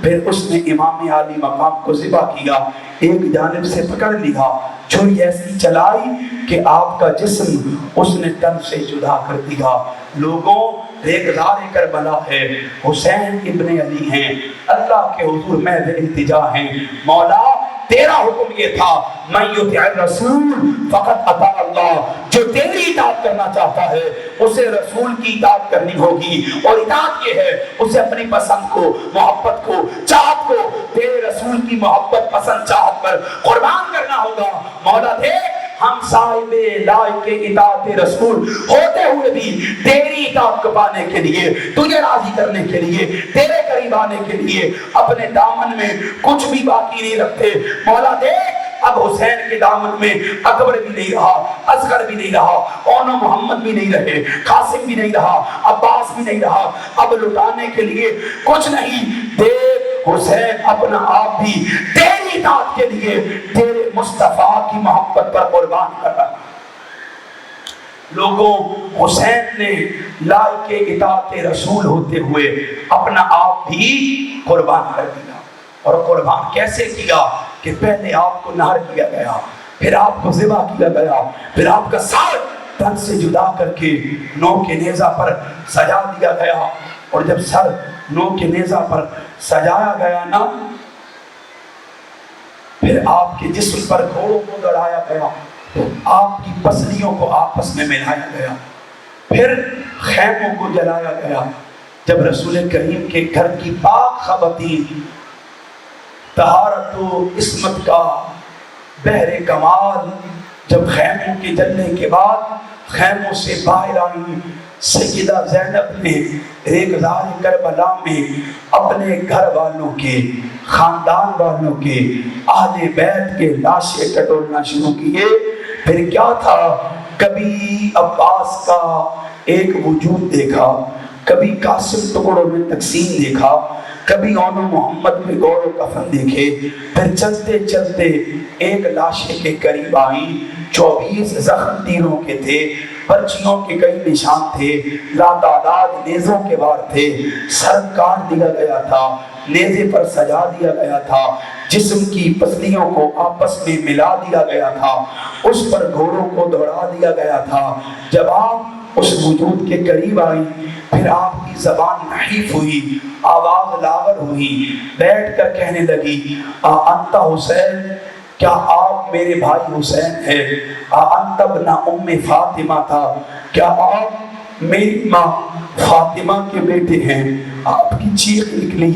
پھر اس نے امام عالی مقام کو ذبح کیا، ایک جانب سے پکڑ لیا، چھری ایسی چلائی کہ آپ کا جسم اس نے تن سے جدا کر دیا۔ لوگوں، ریگزار کربلا ہے، حسین ابن علی ہیں، اللہ کے حضور محض التجا ہیں، مولا تیرا حکم یہ تھا من یطع الرسول فقط اطاع اللہ، جو تیری اطاعت کرنا چاہتا ہے اسے رسول کی اطاعت کرنی ہوگی، اور اطاعت یہ ہے اسے اپنی پسند کو، محبت کو، چاہت کو تیرے رسول کی محبت، پسند، چاہت پر قربان کرنا ہوگا۔ مولا دیکھ، ہم صاحب لائق اطاعت رسول ہوتے ہوئے بھی تیری اطاعت کو پانے کے لیے، تجھے راضی کرنے کے لیے، تیرے قریب آنے کے لیے اپنے دامن میں کچھ بھی باقی نہیں رکھتے۔ مولا دیکھ، اب حسین کے دامن میں اکبر بھی نہیں رہا، اصغر بھی نہیں رہا، اونو محمد بھی نہیں رہے، قاسم بھی نہیں رہا، عباس بھی نہیں رہا، اب لٹانے کے لیے کچھ نہیں۔ دیکھ، حسین اپنا آپ بھی تیری اطاعت کے لیے، تیرے مصطفیٰ کی محبت پر قربان کر رہا۔ لوگوں، حسین نے لائق اطاعت رسول ہوتے ہوئے اپنا آپ بھی قربان کر دیا، اور قربان کیسے کیا کہ پہلے آپ کو نہر کیا گیا، پھر آپ کو ذبح کیا گیا، پھر آپ کا سر تن سے جدا کر کے نو کے نیزہ پر سجا دیا گیا، اور جب سر نو کے نیزہ پر سجایا گیا نا، پھر آپ کے جسم پر گھوڑوں کو دوڑایا گیا، آپ کی پسلیوں کو آپس میں ملایا گیا، پھر خیموں کو جلایا گیا۔ جب رسول کریم کے گھر کی پاک خواتین طہارت و عصمت کا بحر کمال جب خیموں کے جلنے کے بعد خیموں سے باہر آئی، سیدہ زینب نے ریگزار کربلا میں اپنے گھر والوں کے، خاندان والوں کے، اہل بیت کے لاشیں ٹٹولنا شروع کیے۔ پھر کیا تھا، کبھی عباس کا ایک وجود دیکھا، کبھی قاسم ٹکڑوں میں تقسیم دیکھا، کبھی اون محمد میں گور و کفن دیکھے۔ پھر چلتے چلتے ایک لاشے کے قریب آئیں، 24 زخم تیروں کے تھے، پرچیوں کے کئی نشان تھے، لاتعداد نیزوں کے وار تھے، سر کاٹ دیا گیا تھا، نیزے پر سجا دیا گیا تھا، جسم کی پسلیوں کو آپس میں ملا دیا گیا تھا، اس پر گھوڑوں کو دوڑا دیا گیا تھا۔ جب آپ اس وجود کے قریب آئی، پھر آپ کی زبان نحیف ہوئی، آواز لاغر ہوئی، بیٹھ کر کہنے لگی، انت حسین، کیا آپ میرے بھائی حسین ہیں؟ انت ابن ام فاطمہ تھا، کیا آپ میری ماں فاطمہ کے بیٹے ہیں؟ آپ کی چیخ نکلی،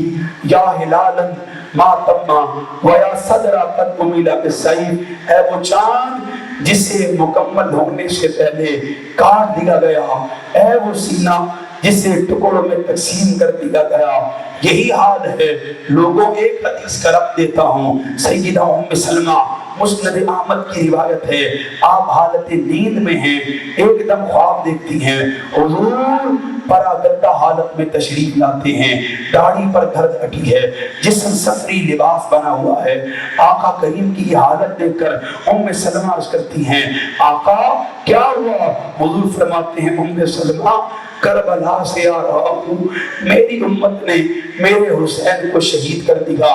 یا ہلالا ما تما ویا صدر قد امیل بالسیف، اے وہ چاند جسے مکمل ہونے سے پہلے کاٹ دیا گیا، اے وہ سینہ جسے ٹکڑوں میں تقسیم کر دیا گیا۔ یہی حال ہے لوگوں۔ ایک حدیث کا رب دیتا ہوں، سیدہ ام سلمہ مسند احمد کی روایت ہے، آپ حالت نیند میں ہیں، ایک دم خواب دیکھتی ہیں، حضور پراگندہ حالت میں تشریف لاتے ہیں، داڑھی پر گھرد ہٹی ہے، جسم سفری لباس بنا ہوا ہے۔ آقا کریم کی یہ حالت دیکھ کر ام سلمہ عرض کرتی ہیں، آقا کیا ہوا؟ حضور فرماتے ہیں، ام سلمہ کربلا سے آ رہا ہوں، میری امت نے میرے حسین کو شہید کر دیا۔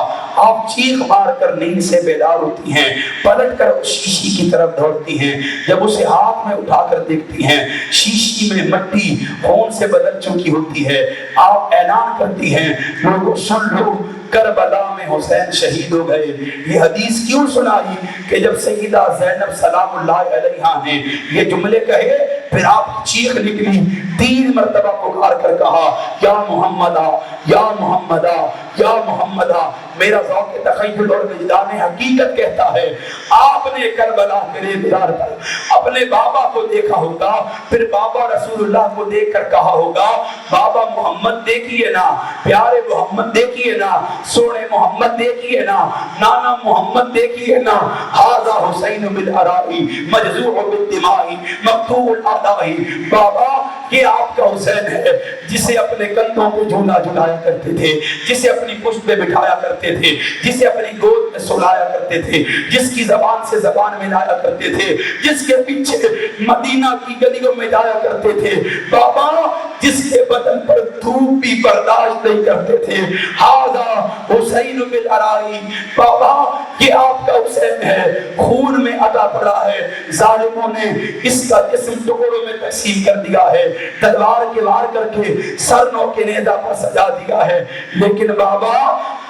آپ چیخ مار کر نیند سے بیدار ہوتی ہیں، پلٹ کر اس شیشی کی طرف دوڑتی ہیں، جب اسے ہاتھ میں اٹھا کر دیکھتی ہیں، شیشی میں مٹی خون سے بدل چکی ہوتی ہے۔ آپ اعلان کرتی ہیں، لوگوں سن لو، کربلا میں حسین شہید ہو گئے۔ یہ حدیث کیوں سنائی کہ جب سیدہ زینب سلام اللہ علیہا نے یہ جملے کہے، پھر آپ چیخ نکلی، 3 مرتبہ پکار کر کہا، یا محمدہ، یا محمدہ، یا محمدہ۔ میرا ذوق تخیل اور وجدان حقیقت کہتا ہے، آپ نے کربلا کے ریزگار پر اپنے بابا کو دیکھا ہوگا، پھر بابا رسول اللہ کو دیکھ کر کہا ہوگا، بابا محمد دیکھیے نا، پیارے محمد دیکھیے نا، سونے محمد دیکھیے نا، نانا محمد دیکھیے نا، ھذا حسین بالعرائی مجزوع بالدماء مقطوع الاعداء۔ بابا یہ آپ کا حسین ہے جسے اپنے کندھوں پہ جھولا جھلایا کرتے تھے، جسے اپنی پشت پہ بٹھایا کرتے تھے، جسے اپنی گود میں سلایا کرتے تھے، جس کی زبان سے زبان ملایا کرتے تھے، جس کے پیچھے مدینہ کی گلیوں میں جایا کرتے تھے، بابا جس کے بدن پر دھوپ بھی برداشت نہیں کرتے تھے، ھذا حسین بالعرائی۔ بابا یہ آپ کا حسین ہے، خون میں ادا پڑا ہے، ظالموں نے اس کا جسم ٹکڑوں میں تقسیم کر دیا ہے، تلوار کے وار کر کے سر نو کے نیزہ پر سجا دیا ہے، لیکن بابا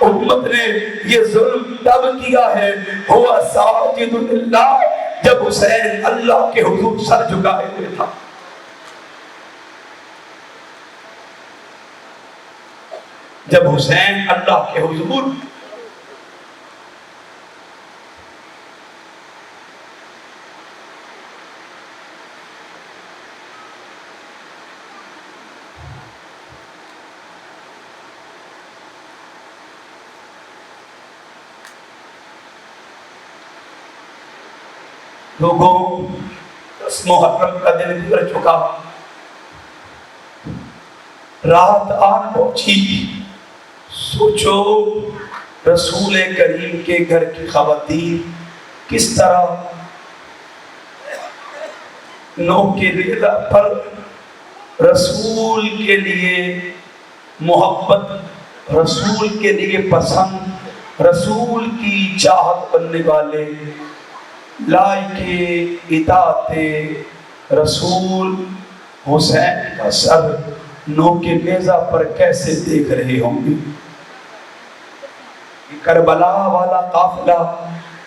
امت نے یہ ظلم تب کیا ہے، ہوا ساجد للہ، جب حسین اللہ کے حضور سر جھکائے ہوئے تھا۔ جب حسین اللہ کے حضور لوگوں 10 محرم کا دن گزر چکا، رات آن پہنچی، سوچو رسول کریم کے گھر کی خواتین کس طرح نو کے ریزہ پر رسول کے لیے محبت، رسول کے لیے پسند، رسول کی چاہت بننے والے لائق اطاعت رسول حسین کا سر نو کے نیزہ پر کیسے دیکھ رہے ہوں گے۔ کربلا والا قافلہ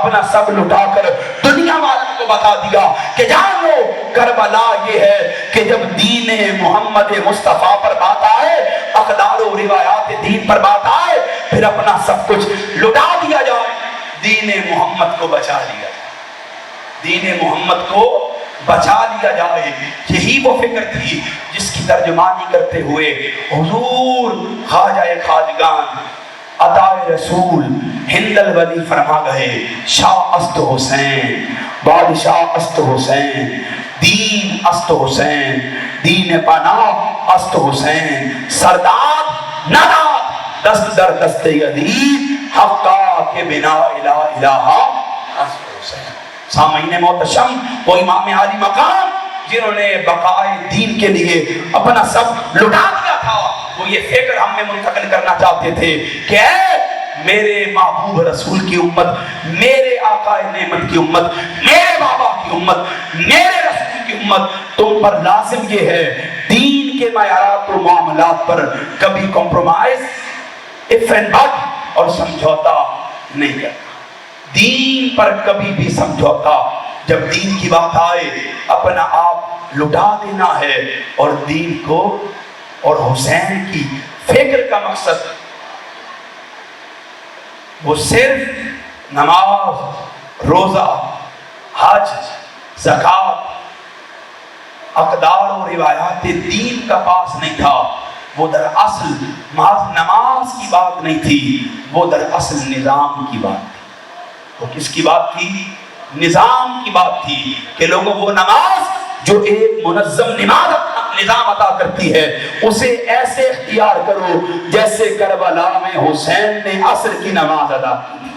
اپنا سب لٹا کر دنیا والوں کو بتا دیا کہ جان لو کربلا یہ ہے کہ جب دین محمد مصطفیٰ پر بات آئے، اقدار و روایات دین پر بات آئے، پھر اپنا سب کچھ لٹا دیا جائے، دین محمد کو بچا لیا جائے، دین محمد کو بچا لیا جائے۔ یہی وہ فکر تھی جس کی ترجمانی کرتے ہوئے حضور خواجہ خواجگان عطائے رسول ہند الولی فرما گئے، شاہ است حسین، بادشاہ است حسین، دین است حسین، دین پناہ است حسین، سرداد نداد دست در دست یزید، حقا کے بنا الہ الہ است حسین۔ سامعین محتشم، وہ امام عالی مقام جنہوں نے بقائے دین کے لیے اپنا سب لٹا دیا تھا، وہ یہ فکر ہم میں منتقل کرنا چاہتے تھے کہ اے میرے محبوب رسول کی امت، میرے آقا نعمت کی امت، میرے بابا کی امت، میرے رسول کی امت، تم پر لازم یہ ہے دین کے معیارات و معاملات پر کبھی کمپرومائز، اف اینڈ بٹ اور سمجھوتا نہیں کرنا، دین پر کبھی بھی سمجھوتا، جب دین کی بات آئے اپنا آپ لٹا دینا ہے، اور دین کو اور حسین کی فکر کا مقصد وہ صرف نماز، روزہ، حج، زکوٰۃ، اقدار و روایات دین کا پاس نہیں تھا، وہ دراصل محض نماز کی بات نہیں تھی، وہ دراصل نظام کی بات تھی۔ وہ کس کی بات تھی؟ نظام کی بات تھی کہ لوگوں وہ نماز جو ایک منظم نظام عطا کرتی ہے اسے ایسے اختیار کرو جیسے کربلا میں حسین نے عصر کی نماز ادا کی تھی،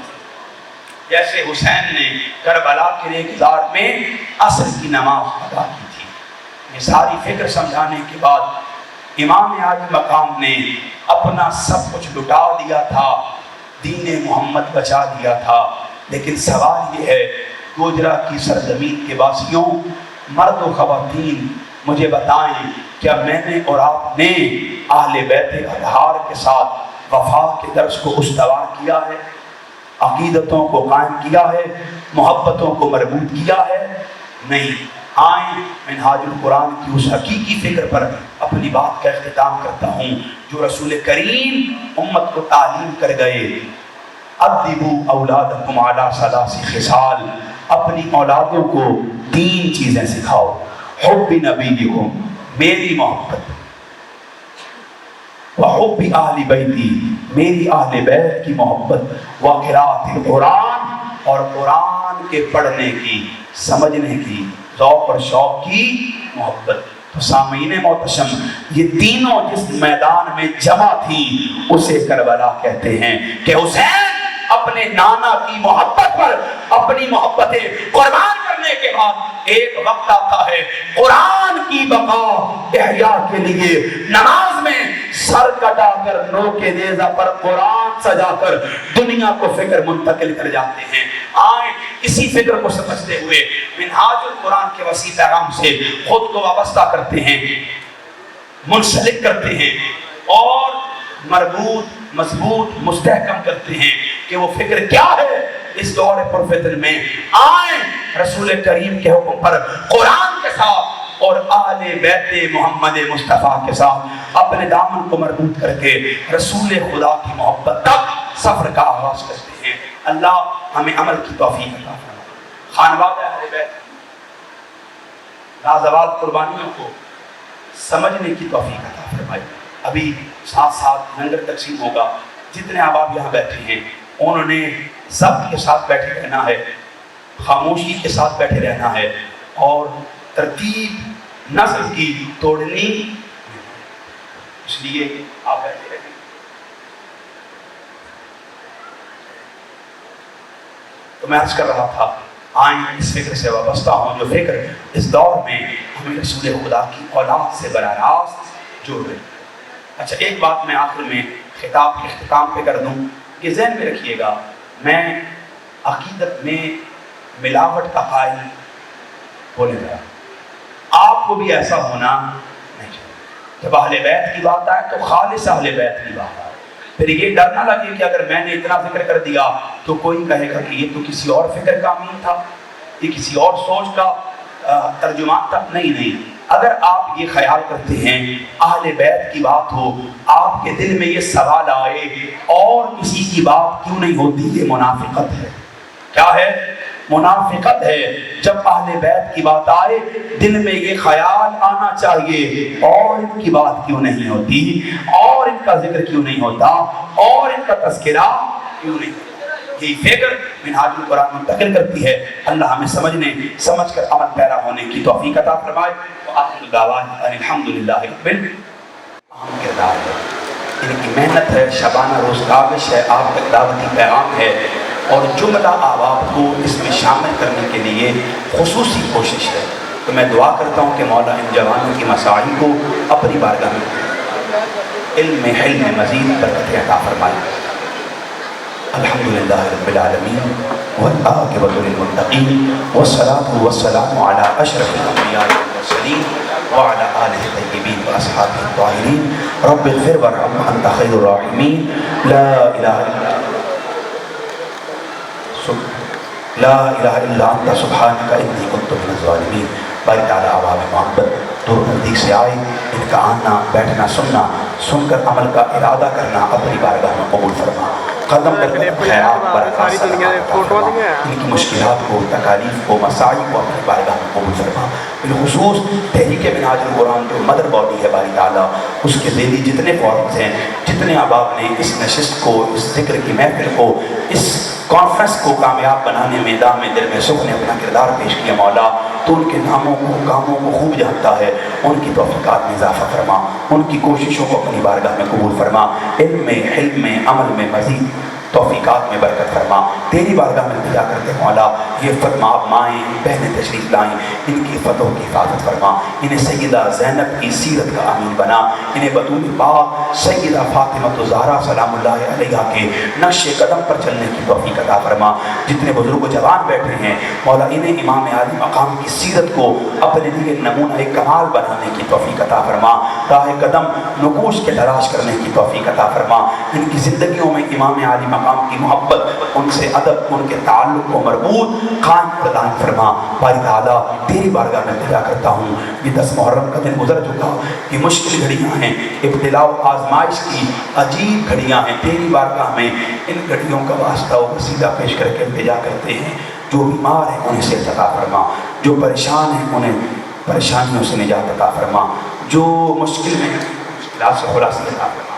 جیسے حسین نے کربلا کے ریگزار میں عصر کی نماز ادا کی تھی۔ یہ ساری فکر سمجھانے کے بعد امام عالی مقام نے اپنا سب کچھ لٹا دیا تھا، دین محمد بچا دیا تھا، لیکن سوال یہ ہے گوجرا کی سرزمین کے واسیوں، مرد و خواتین، مجھے بتائیں کیا میں نے اور آپ نے اہل بیت اطہار کے ساتھ وفا کے درس کو استوار کیا ہے، عقیدتوں کو قائم کیا ہے، محبتوں کو مربوط کیا ہے؟ نہیں۔ آئیں منہاج القرآن کی اس حقیقی فکر پر اپنی بات کا اختتام کرتا ہوں جو رسول کریم امت کو تعلیم کر گئے، ادبوا اولادکم علی ثلاث خصال، اپنی اولادوں کو 3 چیزیں سکھاؤ، حب نبیکم، میری محبت، وحب اہل بیتی، میری اہل بیت کی محبت، وقراءۃ القرآن، اور قرآن کے پڑھنے کی، سمجھنے کی، ذوق اور شوق کی محبت۔ تو سامعین محتشم، یہ تینوں جس میدان میں جمع تھی اسے کربلا کہتے ہیں کہ حسین اپنے نانا کی محبت پر اپنی محبتیں قربان کرنے کے بعد ایک وقت آتا ہے قرآن کی بقا احیاء کے لیے نماز میں سر کٹا کر نو کے نیزہ پر قرآن سجا کر دنیا کو فکر منتقل کر جاتے ہیں۔ آئیں اسی فکر کو سمجھتے ہوئے منہاج القرآن کے وسیع پیغام سے خود کو وابستہ کرتے ہیں، منسلک کرتے ہیں اور مربوط، مضبوط، مستحکم کرتے ہیں کہ وہ فکر کیا ہے اس دور پرفتن میں۔ آئیں رسول کریم کے حکم پر قرآن کے ساتھ اور آل بیت محمد مصطفیٰ کے ساتھ اپنے دامن کو مربوط کر کے رسول خدا کی محبت تک سفر کا آغاز کرتے ہیں۔ اللہ ہمیں عمل کی توفیق عطا فرمائے۔ خانواد اہل بیت لازوال قربانیوں کو سمجھنے کی توفیق عطا فرمائے۔ ابھی ساتھ ساتھ لنگر تقسیم ہوگا، جتنے احباب یہاں بیٹھے ہیں انہوں نے ضبط کے ساتھ بیٹھے رہنا ہے، خاموشی کے ساتھ بیٹھے رہنا ہے اور ترتیب نظم کی توڑنی، اس لیے آپ بیٹھے رہیں۔ تو میں عرض کر رہا تھا آئیں اس فکر سے وابستہ ہوں جو فکر اس دور میں ہمیں رسول خدا کی اولاد سے براہ راست جوڑ رہی ہے۔ اچھا ایک بات میں آخر میں خطاب کے اختتام پہ کر دوں، یہ ذہن میں رکھیے گا، میں عقیدت میں ملاوٹ کا قائل ہونے لگا، آپ کو بھی ایسا ہونا نہیں چاہیے۔ جب اہل بیت کی بات آئے تو خالص اہل بیت کی بات آئے، پھر یہ ڈر نہ لگے کہ اگر میں نے اتنا ذکر کر دیا تو کوئی کہے گا کہ یہ تو کسی اور فکر کا امین تھا، یہ کسی اور سوچ کا ترجمان تھا۔ نہیں، اگر آپ یہ خیال کرتے ہیں اہل بیت کی بات ہو، آپ کے دل میں یہ سوال آئے اور کسی کی بات کیوں نہیں ہوتی، یہ منافقت ہے۔ کیا ہے؟ منافقت ہے۔ جب اہل بیت کی بات آئے دل میں یہ خیال آنا چاہیے اور ان کی بات کیوں نہیں ہوتی، اور ان کا ذکر کیوں نہیں ہوتا، اور ان کا تذکرہ کیوں نہیں ہوتا۔ یہ فکر منہاج القرآن منتقل کرتی ہے۔ اللہ ہمیں سمجھ کر عمل پیرا ہونے کی توفیق عطا فرمائے۔ وآخر دعوانا ان الحمدللہ رب العالمین۔ اہم کردار ہے، ان کی محنت ہے، شبانہ روز کاوش ہے، آپ تک دعوتی پیغام ہے، اور جملہ آباد کو اس میں شامل کرنے کے لیے خصوصی کوشش ہے۔ تو میں دعا کرتا ہوں کہ مولا ان جوانوں کی مساعی کو اپنی بارگاہ میں علم میں حلم میں مزید برکت عطا فرمائے۔ الحمدللہ رب العالمین والعاقبۃ للمتقین والصلاۃ والسلام علی اشرف الانبیاء والمرسلین وعلی آلہ الطیبین واصحابہ الطاہرین رب اغفر وارحم انت خیر الراحمین۔ لا الہ الا انت سبحانک انی کنت من الظالمین۔ باری تعالیٰ عوام محبت دور نزدیک سے آئے، ان کا آنا بیٹھنا سن کر عمل کا ارادہ کرنا اپنی بارگاہ میں قبول فرما۔ قدم در قدم خیرات برکات صدقات عطا فرما۔ ان کی مشکلات کو، تکالیف کو، مسائل کو اپنی بارگاہ میں قبول فرما۔ بالخصوص تحریک منہاج القرآن جو مدر باڈی ہے باری تعالیٰ، اس کے ذیلی جتنے فورمز ہیں، جتنے احباب نے اس نشست کو، اس ذکر کی محفل کو، اس کانفرنس کو کامیاب بنانے میں دام دل میں سکھ نے اپنا کردار پیش کیا مولا، تو ان کے ناموں کو، کاموں کو خوب جانتا ہے۔ ان کی توفیقات میں اضافہ فرما، ان کی کوششوں کو اپنی بارگاہ میں قبول فرما، علم میں، حلم میں، عمل میں مزید توفیقات میں برکت فرما۔ تیری بارگاہ میں التجا کرتے مولا، یہ فرما مائیں بہنیں تشریف لائیں، ان کی فتحوں کی حفاظت فرما، انہیں سیدہ زینب کی سیرت کا امین بنا، انہیں بطول پاک سیدہ فاطمہ الزہرا سلام اللہ علیہا کے نقش قدم پر چلنے کی توفیق عطا فرما۔ جتنے بزرگ و جوان بیٹھے ہیں مولا، انہیں امام عالی مقام کی سیرت کو اپنے لیے نمونہ کمال بنانے کی توفیق عطا فرما، راہ قدم نقوش کے تلاش کرنے کی توفیق عطا فرما۔ ان کی زندگیوں میں امام عالی مقام کی محبت، ان سے ادب، ان کے تعلق کو مربوط قائم پردان فرما۔ باری تعالیٰ تیری بارگاہ میں التجا کرتا ہوں، یہ 10 محرم کا دن گزر چکا، یہ مشکل گھڑیاں ہیں، ابتلا و آزمائش کی عجیب گھڑیاں ہیں، تیری بارگاہ میں ان گھڑیوں کا واسطہ و وسیلہ پیش کر کے التجا کرتے ہیں۔ جو بیمار ہیں انہیں صحت عطا فرما، جو پریشان ہیں انہیں پریشانیوں سے نجات عطا فرما، جو مشکل میں مشکلات سے خلاصی عطا فرما،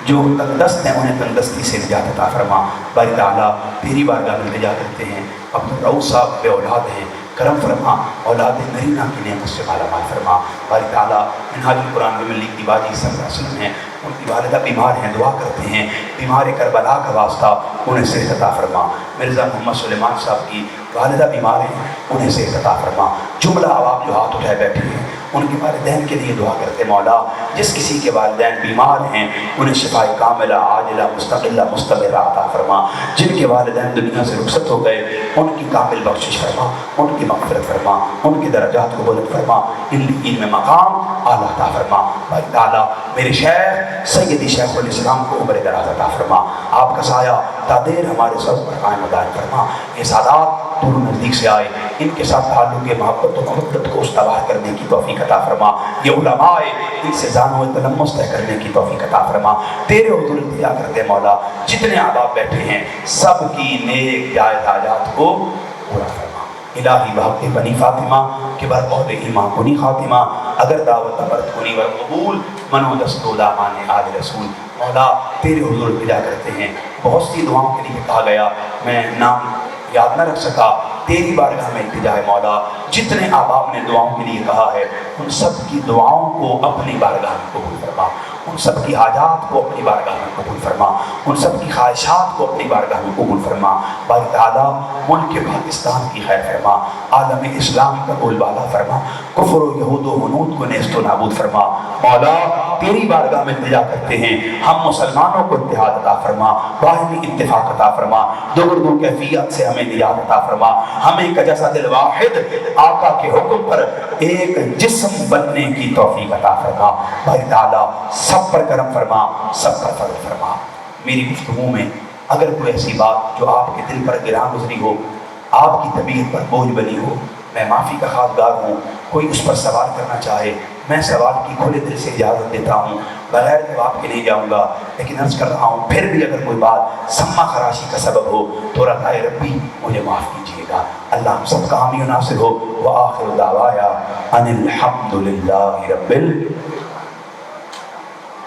جو تندرست ہیں انہیں تندرستی سے نجات عطا فرما۔ باری تعالیٰ تیری بارگاہ میں التجا کرتے ہیں، عبدالرؤوف صاحب بے اولاد ہیں، کرم فرما، اولاد نرینہ کی نعمت سے مالا مال فرما۔ باری تعالیٰ منہاج القرآن میں ملی کی باجی صلی اللہ علیہ وسلم ہیں، ان کی والدہ بیمار ہیں، دعا کرتے ہیں بیمار کربلا کا واسطہ انہیں صحت عطا فرما۔ مرزا محمد سلیمان صاحب کی والدہ بیمار ہیں، انہیں صحت عطا فرما۔ جملہ عوام جو ہاتھ اٹھائے بیٹھے ہیں ان کے والدین کے لیے دعا کرتے مولا، جس کسی کے والدین بیمار ہیں انہیں شفائے کاملہ عاجلہ مستقلہ مستمرہ عطا فرما۔ جن کے والدین دنیا سے رخصت ہو گئے ان کی کامل بخشش فرما، ان کی مغفرت فرما، ان کے درجات کو بلند فرما، ان میں مقام اعلیٰ عطا فرما۔ بھائی تعالیٰ میرے شیخ سیدی شیخ الاسلام کو عمر دراز عطا فرما، آپ کا سایہ تا دیر ہمارے سر پر قائم دائم فرما۔ یہ سادات دور نزدیک سے آئے، ان کے ساتھ تعلق محبت و محبت کو استوار کرنے کی توفیق عطا فرما۔ یہ علماء ان سے زانو تلمس طے کرنے کی توفیق عطا فرما۔ تیرے حضور التجا کرتے مولا، جتنے احباب بیٹھے ہیں سب کی نیک جائز حاجات کو پورا فرما۔ الہی بحق بنی فاطمہ کہ بر قول ایمان کنی خاتمہ، اگر دعوت برد کنی ور قبول منو دستو دامان آل رسول۔ مولا تیرے حضور التجا کرتے ہیں، بہت سی دعاؤں کے لیے کہا گیا، میں نام یاد نہ رکھ سکا، تیری بارگاہ میں التجا ہے مولا، جتنے احباب نے دعاؤں کے لیے کہا ہے ان سب کی دعاؤں کو اپنی بارگاہ میں قبول فرما، ان سب کی حاجات کو اپنی بارگاہ میں قبول فرما، ان سب کی خواہشات کو اپنی بارگاہ میں قبول فرما۔ باری تعالیٰ ملک پاکستان کی خیر فرما، عالم اسلام کا بول بالا فرما، کفر و یہود و ہنود کو نیست و نابود فرما۔ مولا تیری بارگاہ میں التجا کرتے ہیں، ہم مسلمانوں کو اتحاد عطا فرما، باہمی اتفاق عطا فرما، دو کیفیت سے ہمیں نجات عطا فرما، ہمیں کجسد الواحد آقا کے حکم پر ایک جسم بننے کی توفیق عطا فرما۔ بھائی تعالیٰ سب پر کرم فرما، سب پر فضل فرما۔ میری گفتگو میں اگر کوئی ایسی بات جو آپ کے دل پر گراں گزری ہو، آپ کی طبیعت پر بوجھ بنی ہو، میں معافی کا خواہشگار ہوں۔ کوئی اس پر سوال کرنا چاہے، میں سوال کی کھلے دل سے اجازت دیتا ہوں، بغیر جواب کے نہیں جاؤں گا، لیکن عرض کر رہا ہوں پھر بھی اگر کوئی بات سما خراشی کا سبب ہو تو رضائے ربی مجھے معاف کیجیے گا۔ اللہ ہم سب کا حامی و ناصر ہو۔ وآخر دعوایا ان الحمد للہ رب